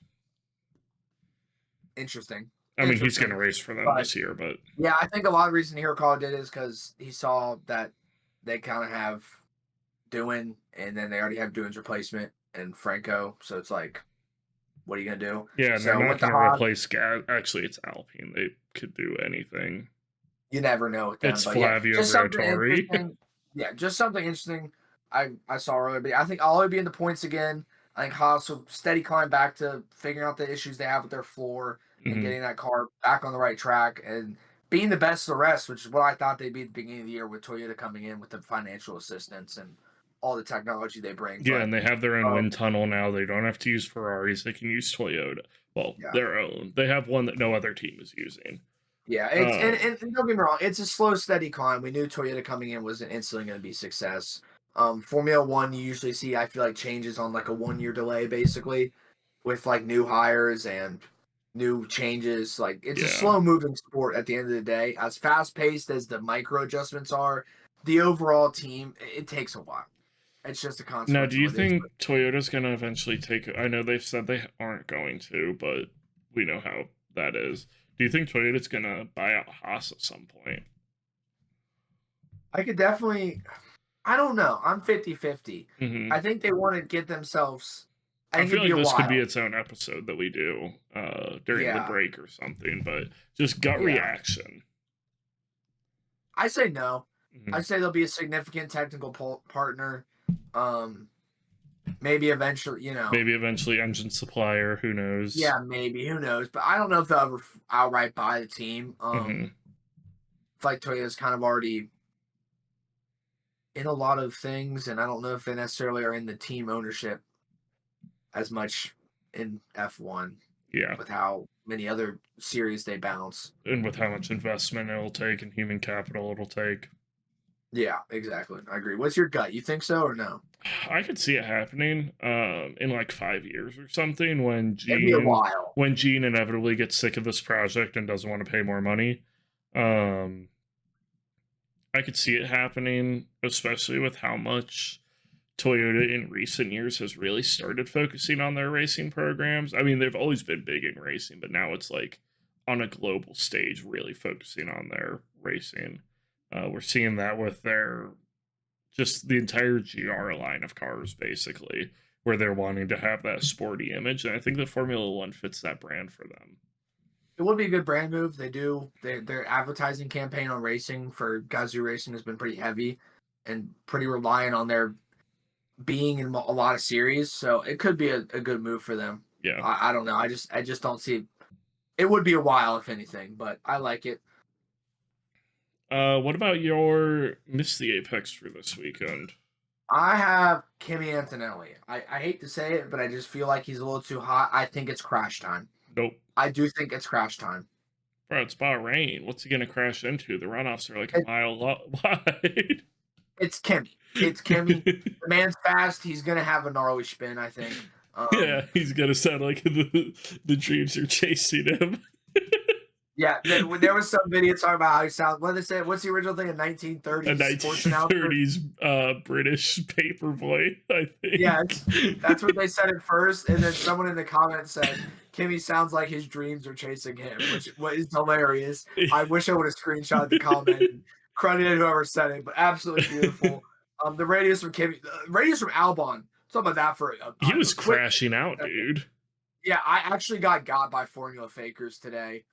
Interesting. He's going to race for them this year, but yeah, I think a lot of the reason Hirakawa did is because he saw that they kind of have Doohan, and then they already have Doohan's replacement and Franco. So it's like, what are you going to do? Yeah, and they're not going to replace Gas. Actually, it's Alpine. They could do anything. You never know with them. It's Flavio Briatore. Yeah, just something interesting I saw earlier. But I think I'll be in the points again. I think Haas will steady climb back to figuring out the issues they have with their floor and getting that car back on the right track and being the best of the rest, which is what I thought they'd be at the beginning of the year with Toyota coming in with the financial assistance and all the technology they bring. Yeah, and they have their own wind tunnel now. They don't have to use Ferraris. They can use Toyota. Well, their own. They have one that no other team is using. Yeah, and don't get me wrong, it's a slow, steady climb. We knew Toyota coming in wasn't instantly going to be success. Formula One, you usually see, I feel like, changes on like a 1-year delay, basically, with like new hires and new changes. Like, it's a slow moving sport at the end of the day. As fast paced as the micro adjustments are, the overall team, it takes a while. It's just a consequence. Now, do you think Toyota's going to eventually take... I know they've said they aren't going to, but we know how that is. Do you think Toyota's going to buy out Haas at some point? I could definitely... I don't know. I'm 50-50. Mm-hmm. I think they want to get themselves... I feel like this could be its own episode that we do during the break or something, but just gut reaction. I say no. Mm-hmm. I say they'll be a significant technical partner. Maybe eventually, Maybe eventually engine supplier. Who knows? Yeah, maybe. Who knows? But I don't know if they'll ever outright buy the team. Mm-hmm. I feel like Toyota's kind of already in a lot of things, and I don't know if they necessarily are in the team ownership as much in F1. Yeah. With how many other series they bounce. And with how much investment it'll take and human capital it'll take. Yeah, exactly. I agree. What's your gut? You think so or no? I could see it happening in like 5 years or something when Gene inevitably gets sick of this project and doesn't want to pay more money. I could see it happening, especially with how much Toyota in recent years has really started focusing on their racing programs. I mean, they've always been big in racing, but now it's like on a global stage, really focusing on their racing. We're seeing that with just the entire GR line of cars, basically, where they're wanting to have that sporty image. And I think the Formula One fits that brand for them. It would be a good brand move. Their advertising campaign on racing for Gazoo Racing has been pretty heavy and pretty reliant on their being in a lot of series, so it could be a good move for them. Yeah, I don't know. I just don't see. It would be a while, if anything, but I like it. What about your Miss the Apex for this weekend? I have Kimi Antonelli. I hate to say it, but I just feel like he's a little too hot. I think it's crash time. Nope. I do think it's crash time. Bro, it's Bahrain. What's he gonna crash into? The runoffs are like a mile wide. It's Kimi. It's Kimi. The man's fast. He's gonna have a gnarly spin, I think. Yeah, he's gonna sound like the dreams are chasing him. Yeah, there was some video talking about how he sounds. What did they say? What's the original thing? A 1930s. A 1930s British paperboy, I think. Yeah, that's what they said at first, and then someone in the comments said Kimi sounds like his dreams are chasing him, which is hilarious. I wish I would have screenshot the comment and credited whoever said it, but absolutely beautiful. The radius from Kimi, radius from Albon. Talk about that for he was crashing out, dude. Yeah, I actually got by Formula Fakers today,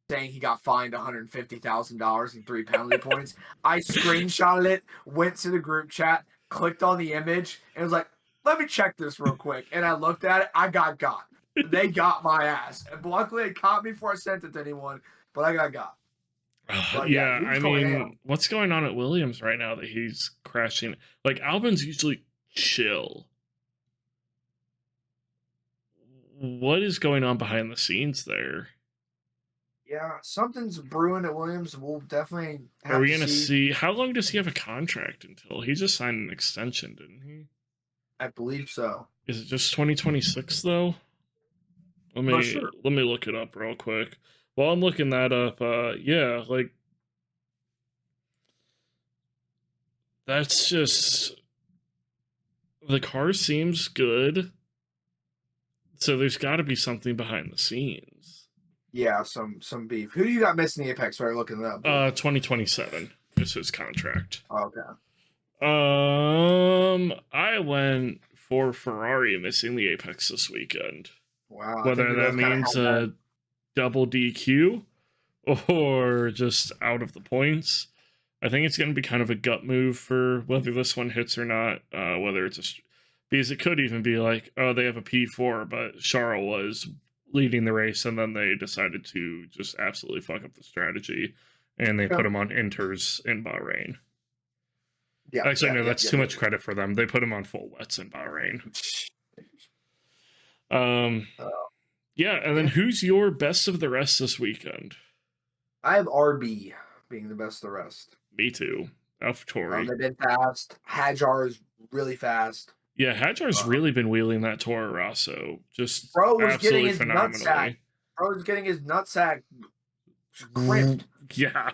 saying he got fined $150,000 and 3 penalty points. I screenshotted it, went to the group chat, clicked on the image, and was like, "Let me check this real quick." And I looked at it. I got. They got my ass. And luckily, it caught me before I sent it to anyone. But I got. But yeah, I mean, what's going on at Williams right now that he's crashing? Like, Albon's usually chill. What is going on behind the scenes there? Yeah, something's brewing at Williams. We'll definitely have Are we going to see? How long does he have a contract until? He just signed an extension, didn't he? I believe so. Is it just 2026 though? Let me look it up real quick. While I'm looking that up, yeah, like that's just the car seems good. So there's got to be something behind the scenes. Yeah, some beef. Who do you got missing the Apex? While you're looking it up. 2027 is his contract. Okay. I went for Ferrari missing the Apex this weekend. Wow. Whether that means a double DQ or just out of the points, I think it's going to be kind of a gut move for whether this one hits or not. Whether it's because it could even be like, oh, they have a P4, but Charles was leading the race, and then they decided to just absolutely fuck up the strategy, and they put him on inters in Bahrain. Yeah, actually, no, that's too much credit for them. They put him on full wets in Bahrain. Yeah, and then who's your best of the rest this weekend? I have RB being the best of the rest. Me too. AlphaTauri. They've been fast. Hajar is really fast. Yeah, Hajar's really been wheeling that Toro Rosso just absolutely phenomenally. Bro was getting his nutsack crimped. Yeah.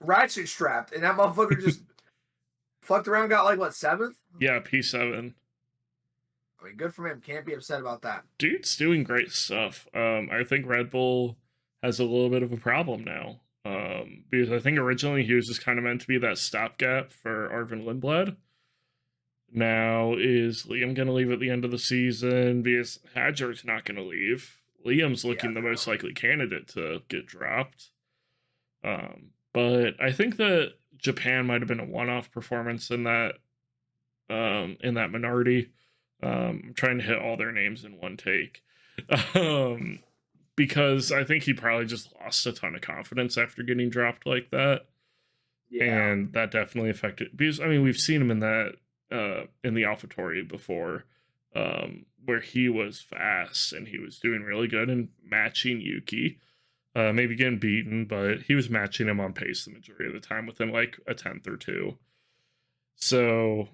Ratchet strapped, and that motherfucker just fucked around, got like what, 7th? Yeah, P7. I mean, good for him. Can't be upset about that. Dude's doing great stuff. I think Red Bull has a little bit of a problem now. Because I think originally he was just kind of meant to be that stopgap for Arvin Lindblad. Now, is Liam going to leave at the end of the season? Because Hadjar's not going to leave. Liam's looking the most likely candidate to get dropped. But I think that Japan might have been a one-off performance in that minority. I'm trying to hit all their names in one take. Because I think he probably just lost a ton of confidence after getting dropped like that. Yeah. And that definitely affected, because I mean, we've seen him in that in the AlphaTauri before, where he was fast and he was doing really good and matching Yuki. Maybe getting beaten, but he was matching him on pace the majority of the time within like a 10th or two. So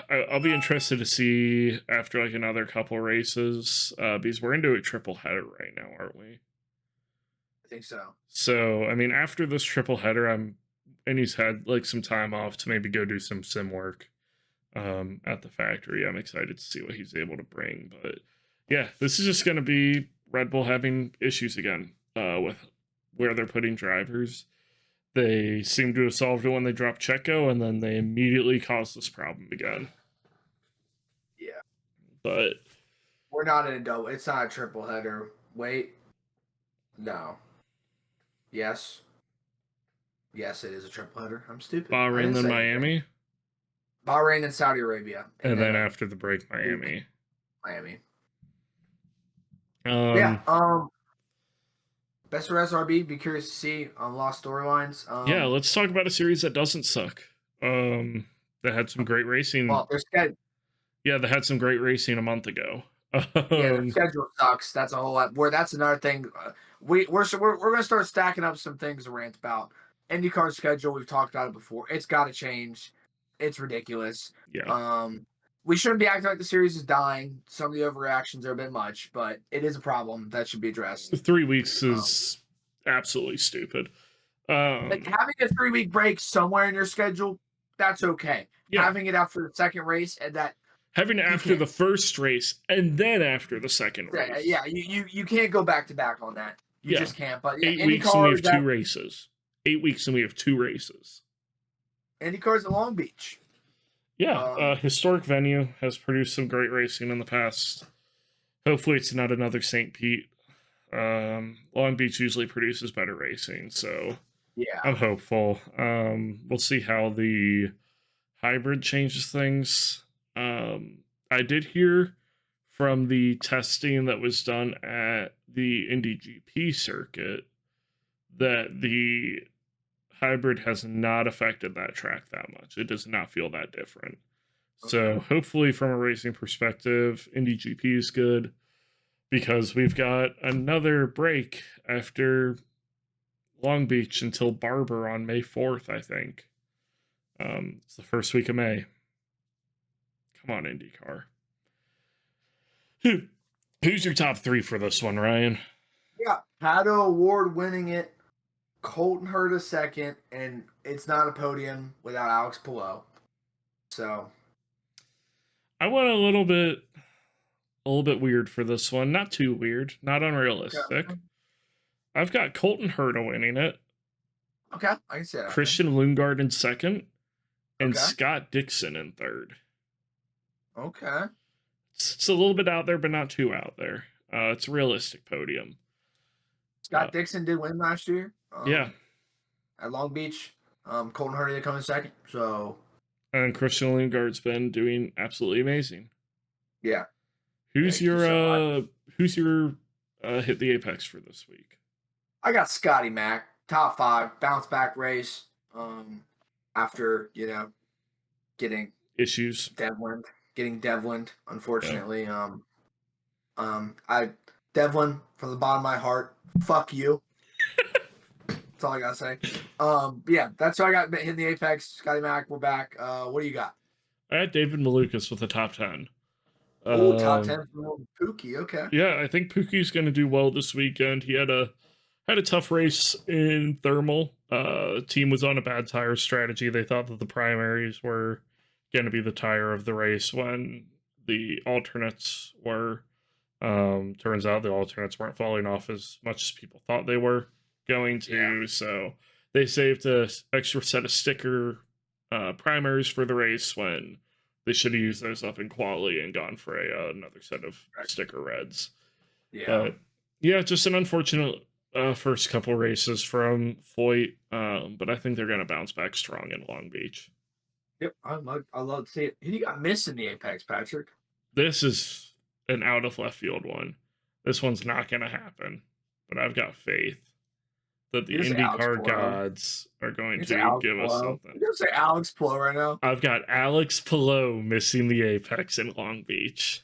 I'll be interested to see after like another couple races, because we're into a triple header right now, aren't we? I think so. So, I mean, after this triple header, and he's had like some time off to maybe go do some sim work at the factory. I'm excited to see what he's able to bring. But yeah, this is just going to be Red Bull having issues again with where they're putting drivers. They seem to have solved it when they dropped Checo, and then they immediately caused this problem again. Yeah. But we're not in a double. It's not a triple header. Wait. No. Yes. Yes, it is a triple header. I'm stupid. Bahrain, then Miami. Bahrain and Saudi Arabia. And then after the break, Miami. Best for SRB. Be curious to see lost storylines. Yeah, let's talk about a series that doesn't suck. That had some great racing. Well, their schedule. Yeah, they had some great racing a month ago. Yeah, their schedule sucks. That's a whole lot. That's another thing. We're gonna start stacking up some things to rant about. IndyCar schedule. We've talked about it before. It's got to change. It's ridiculous. Yeah. We shouldn't be acting like the series is dying. Some of the overreactions are a bit much, but it is a problem that should be addressed. 3 weeks is absolutely stupid. Like having a 3-week break somewhere in your schedule, that's okay. Yeah. Having it after the second race and that having it after the first race and then after the second race. Yeah, you can't go back to back on that. You just can't. But 8 weeks and we have 2 races. 8 weeks and we have 2 races. IndyCar's at Long Beach. Yeah, historic venue, has produced some great racing in the past. Hopefully it's not another St. Pete. Long Beach usually produces better racing, so yeah, I'm hopeful. We'll see how the hybrid changes things. I did hear from the testing that was done at the Indy GP circuit that the hybrid has not affected that track that much. It does not feel that different. Okay. So hopefully from a racing perspective, Indy GP is good, because we've got another break after Long Beach until Barber on May 4th, I think. It's the first week of May. Come on, IndyCar. Who's your top 3 for this one, Ryan? Yeah, Pato Award winning it. Colton Herta second, and it's not a podium without Alex Palou. So I went a little bit weird for this one. Not too weird, not unrealistic. Okay. I've got Colton Herta winning it. Okay, I can see that. Christian Lundgaard in second, and Scott Dixon in third. Okay. It's a little bit out there, but not too out there. It's a realistic podium. Scott Dixon did win last year. Yeah. At Long Beach. Colton Herta did come in second. So. And Christian Lundgaard's been doing absolutely amazing. Yeah. Who's your hit the apex for this week? I got Scotty Mack, top 5, bounce back race. After getting issues, getting Devlined, unfortunately. Yeah. Devlin, from the bottom of my heart, fuck you. That's all I gotta say. Yeah, that's who I got hitting the apex. Scotty Mack, we're back. What do you got? I had David Malukas with the top 10. Top 10 from Pookie. Okay. Yeah, I think Pookie's going to do well this weekend. He had a tough race in thermal, team was on a bad tire strategy. They thought that the primaries were going to be the tire of the race when the alternates were. Turns out the alternates weren't falling off as much as people thought they were going to. Yeah. So they saved an extra set of sticker primaries for the race when they should have used those up in quali and gone for another set of sticker reds. Yeah. But yeah, just an unfortunate first couple races from Foyt, but I think they're going to bounce back strong in Long Beach. Yep, I love to see it. Who do you got missing the Apex, Patrick? This is an out of left field one. This one's not going to happen, but I've got faith that the IndyCar gods are going to give us something. You're going to say Alex Palou right now? I've got Alex Palou missing the Apex in Long Beach.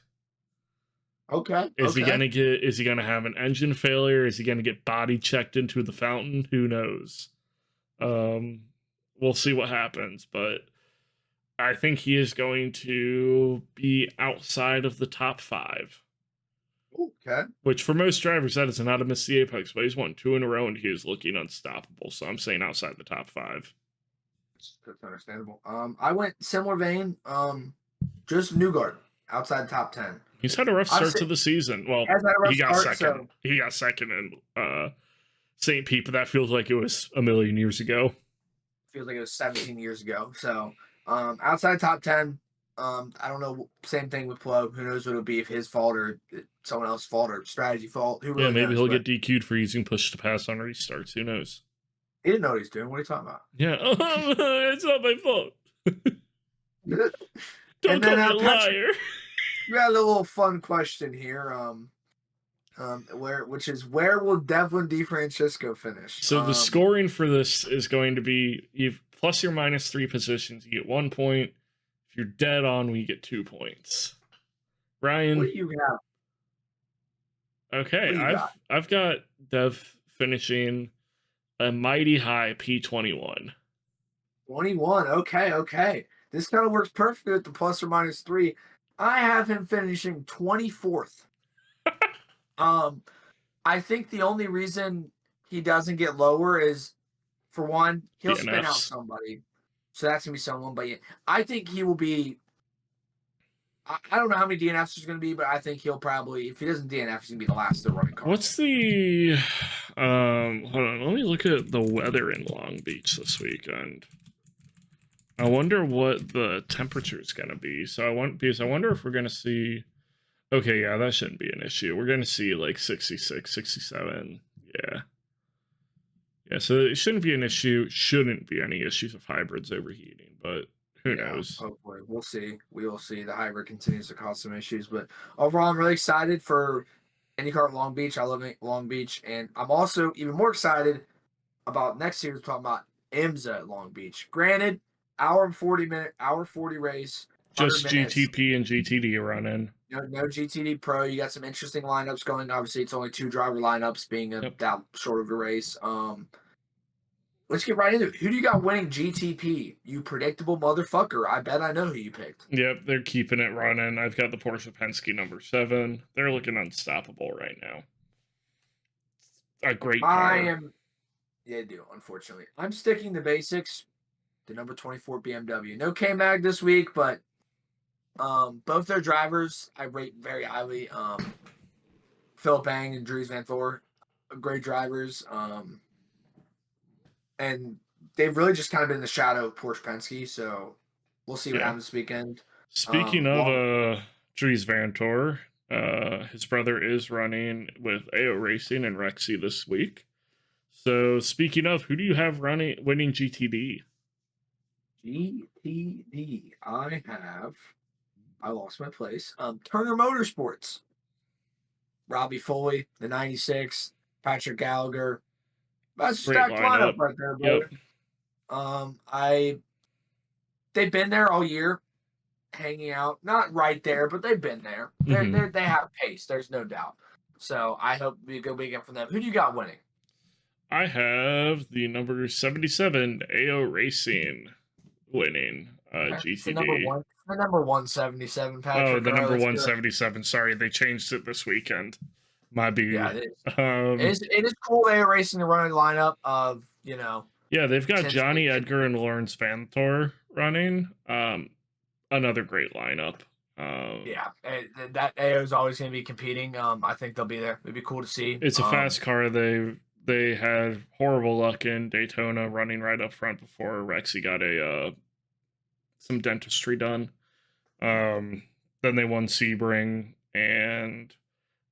Okay. Is he gonna have an engine failure? Is he gonna get body checked into the fountain? Who knows? We'll see what happens, but I think he is going to be outside of the top 5. Okay. Which for most drivers, that is not a miss the Apex, but he's won 2 in a row and he is looking unstoppable. So I'm saying outside the top 5. That's understandable. I went similar vein. Just Newgarden outside the top 10. He's had a rough start to the season. Well, he got second. So... He got second in St. Pete, but that feels like it was a million years ago. Feels like it was 17 years ago. So outside top 10, I don't know. Same thing with Palou. Who knows what it'll be, if his fault or someone else's fault or strategy fault. Who really maybe knows, he'll get DQ'd for using push to pass on restarts. Who knows? He didn't know what he's doing. What are you talking about? Yeah, it's not my fault. Don't call me a liar. We got a little fun question here. Where will Devlin DeFrancisco finish? So the scoring for this is going to be you've plus or minus 3 positions. You get 1 point. If you're dead on, we get 2 points. Ryan, what do you have? Okay, I've got Dev finishing a mighty high P21. 21. Okay. This kind of works perfectly with the plus or minus 3. I have him finishing 24th. I think the only reason he doesn't get lower is, for one, he'll spin out somebody. So that's going to be someone. But yeah, I think he will be, I don't know how many DNFs there's going to be, but I think he'll probably, if he doesn't DNF, he's going to be the last to running car. What's the, hold on, let me look at the weather in Long Beach this weekend. I wonder what the temperature is going to be. So I wonder if we're going to see. Okay, yeah, that shouldn't be an issue. We're going to see like 66, 67. Yeah, so it shouldn't be an issue. Shouldn't be any issues of hybrids overheating, but who knows? Hopefully. We'll see. We will see. The hybrid continues to cause some issues, but overall, I'm really excited for IndyCar at Long Beach. I love Long Beach, and I'm also even more excited about next year. We're talking about IMSA at Long Beach. Granted, hour 40 race. Just GTP and GTD running. No GTD Pro. You got some interesting lineups going. Obviously, it's only 2 driver lineups, being that short of a race. Let's get right into it. Who do you got winning GTP? You predictable motherfucker. I bet I know who you picked. Yep, they're keeping it running. I've got the Porsche Penske number 7. They're looking unstoppable right now. A great car. Yeah, I do, unfortunately. I'm sticking to basics. The number 24 BMW. No K-Mag this week, but both their drivers I rate very highly. Philip Ang and Dries Van Thor, great drivers. And they've really just kind of been in the shadow of Porsche Penske, so we'll see what happens this weekend. Speaking of Dries Van Thor, his brother is running with AO Racing and Rexy this week. So speaking of, who do you have winning GTD? GTD. I lost my place. Turner Motorsports. Robbie Foley, the 96, Patrick Gallagher. That's a stacked lineup right there, brother. Yep. They've been there all year, hanging out. Not right there, but they've been there. They have pace. There's no doubt. So I hope we go big from them. Who do you got winning? I have the number 77 AO Racing winning GTD. The number 177, Patrick. Oh, the number 177. Sorry, they changed it this weekend. My B. Yeah, it is. It is cool AO Racing to run a lineup of, Yeah, they've got since Johnny they, Edgar and Lawrence Vanthor running. Another great lineup. yeah, that AO is always going to be competing. I think they'll be there. It'd be cool to see. It's a fast car. They had horrible luck in Daytona running right up front before Rexy got some dentistry done. Then they won Sebring, and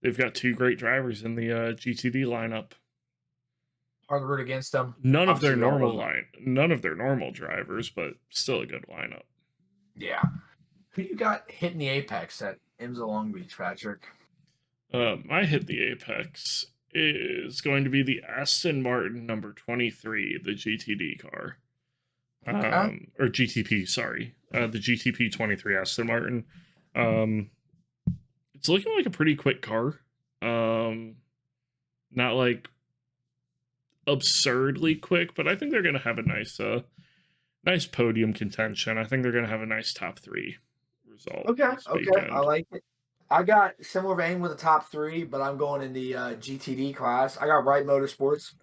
they've got two great drivers in the GTD lineup. Hard to root against them. None of their normal drivers, but still a good lineup. Yeah. Who you got hitting the apex at IMSA Long Beach, Patrick? My hit the apex is going to be the Aston Martin number 23, the GTD car. Okay. Or GTP, sorry. The GTP 23 Aston Martin. It's looking like a pretty quick car. Not like absurdly quick, but I think they're going to have a nice podium contention. I think they're going to have a nice top 3 result. Okay, I like it. I got similar vein with the top 3, but I'm going in the GTD class. I got Wright Motorsports.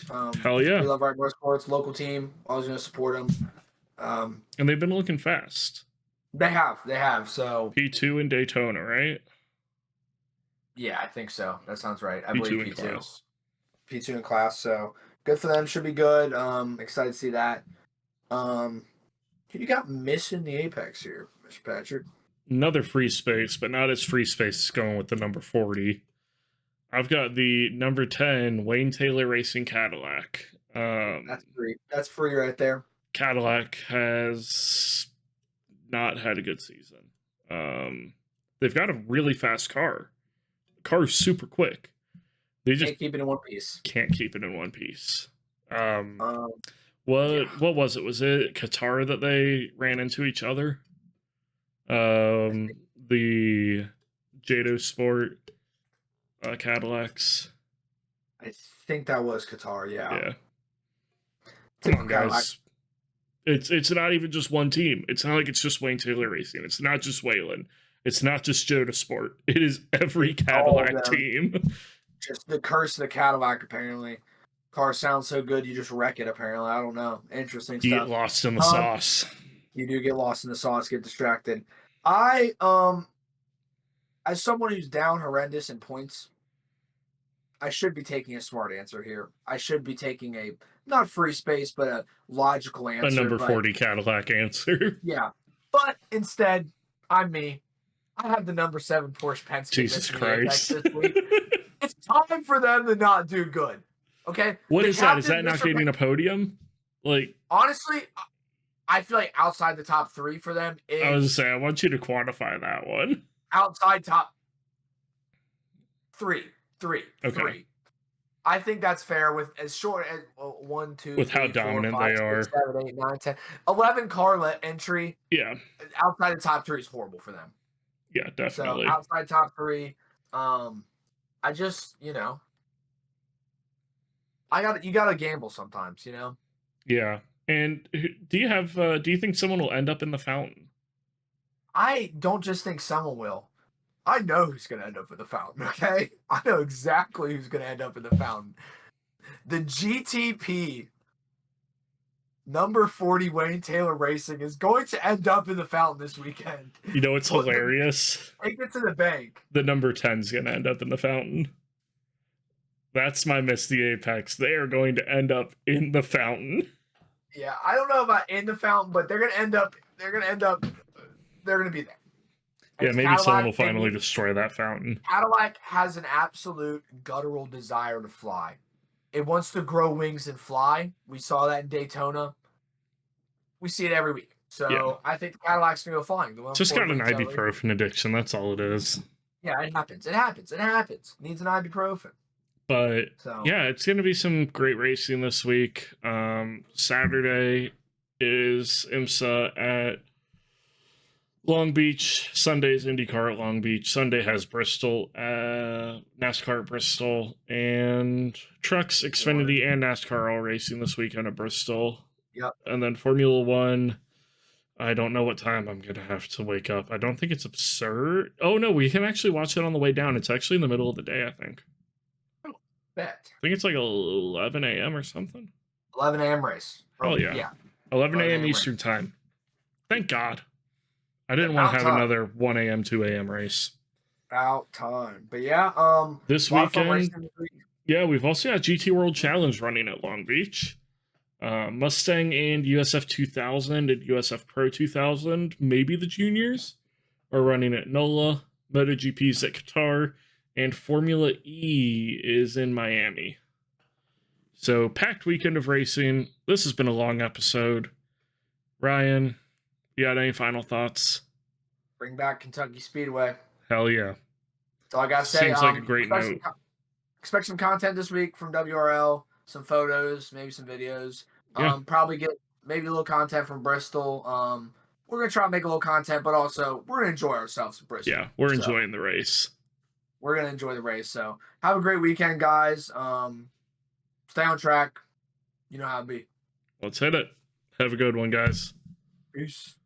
Hell yeah. We love Wright Motorsports, local team. Always going to support them. And they've been looking fast. They have. So P2 in Daytona, right? Yeah, I think so. That sounds right. I P2 believe in P2. class. P2 in class. So good for them. Should be good. Excited to see that. Who you got missing the apex here, Mr. Patrick? Another free space, but not as free space as going with the number 40. I've got the number 10 Wayne Taylor Racing Cadillac. That's free. That's free right there. Cadillac has not had a good season. They've got a really fast car. The car is super quick. They just can't keep it in one piece. Can't keep it in one piece. What was it? Was it Qatar that they ran into each other? The Jado Sport Cadillacs. I think that was Qatar. Yeah. Come on, guys. It's not even just one team. It's not like it's just Wayne Taylor Racing. It's not just Wayland. It's not just Jada Sport. It is every Cadillac team. Just the curse of the Cadillac, apparently. Car sounds so good, you just wreck it, apparently. I don't know. Interesting stuff. You get lost in the sauce. You do get lost in the sauce, get distracted. As someone who's down horrendous in points, I should be taking a smart answer here. I should be taking a, not free space, but a logical answer. A number 40 Cadillac answer. Yeah. But instead, I'm me. I have the number 7 Porsche Penske. Jesus Christ. This week. It's time for them to not do good. Okay? What is that? Is that not getting a podium? Like, honestly, I feel like outside the top 3 for them is... I was going to say, I want you to quantify that one. Outside top 3. Okay. 3. I think that's fair with as short as 1, 2, with 3, how 4, dominant 5, they are. 6, 7, 8, 9, 10. 11 car entry. Yeah. Outside the top 3 is horrible for them. Yeah, definitely. So outside top 3, I just, you gotta gamble sometimes, Yeah. And do you think someone will end up in the fountain? I don't just think someone will. I know who's going to end up in the fountain, okay? I know exactly who's going to end up in the fountain. The GTP number 40 Wayne Taylor Racing is going to end up in the fountain this weekend. You know what's hilarious? Take it to the bank. The number 10's going to end up in the fountain. That's my miss the apex. They are going to end up in the fountain. Yeah, I don't know about in the fountain, but they're going to be there. Yeah, maybe Cadillac, someone will finally destroy that fountain. Cadillac has an absolute guttural desire to fly. It wants to grow wings and fly. We saw that in Daytona. We see it every week. So yeah. I think the Cadillac's going to go flying. Just got an ibuprofen addiction. That's all it is. Yeah, it happens. It needs an ibuprofen. But yeah, it's going to be some great racing this week. Saturday is IMSA at Long Beach. Sunday is IndyCar at Long Beach. Sunday has Bristol, NASCAR at Bristol, and Trucks, Xfinity, and NASCAR are all racing this weekend at Bristol. Yep. And then Formula One, I don't know what time I'm going to have to wake up. I don't think it's absurd. Oh, no, we can actually watch it on the way down. It's actually in the middle of the day, I think. Bet. I think it's like 11 a.m. or something. 11 a.m. race. Oh yeah. 11 a.m. Eastern race. time. Thank God. I didn't want to have another 1 a.m., 2 a.m. race. About time. But yeah, this weekend, yeah, we've also got GT World Challenge running at Long Beach. Mustang and USF 2000 and USF Pro 2000, maybe the juniors, are running at NOLA. MotoGP's at Qatar, and Formula E is in Miami. So, packed weekend of racing. This has been a long episode. Ryan, you got any final thoughts? Bring back Kentucky Speedway. Hell yeah. That's all I gotta say. Seems like a great note. Expect some content this week from WRL, some photos, maybe some videos. Yeah. Probably get maybe a little content from Bristol. We're gonna try to make a little content, but also we're gonna enjoy ourselves in Bristol. Yeah, we're enjoying the race. We're gonna enjoy the race. So have a great weekend, guys. Stay on track. You know how it be. Let's hit it. Have a good one, guys. Peace.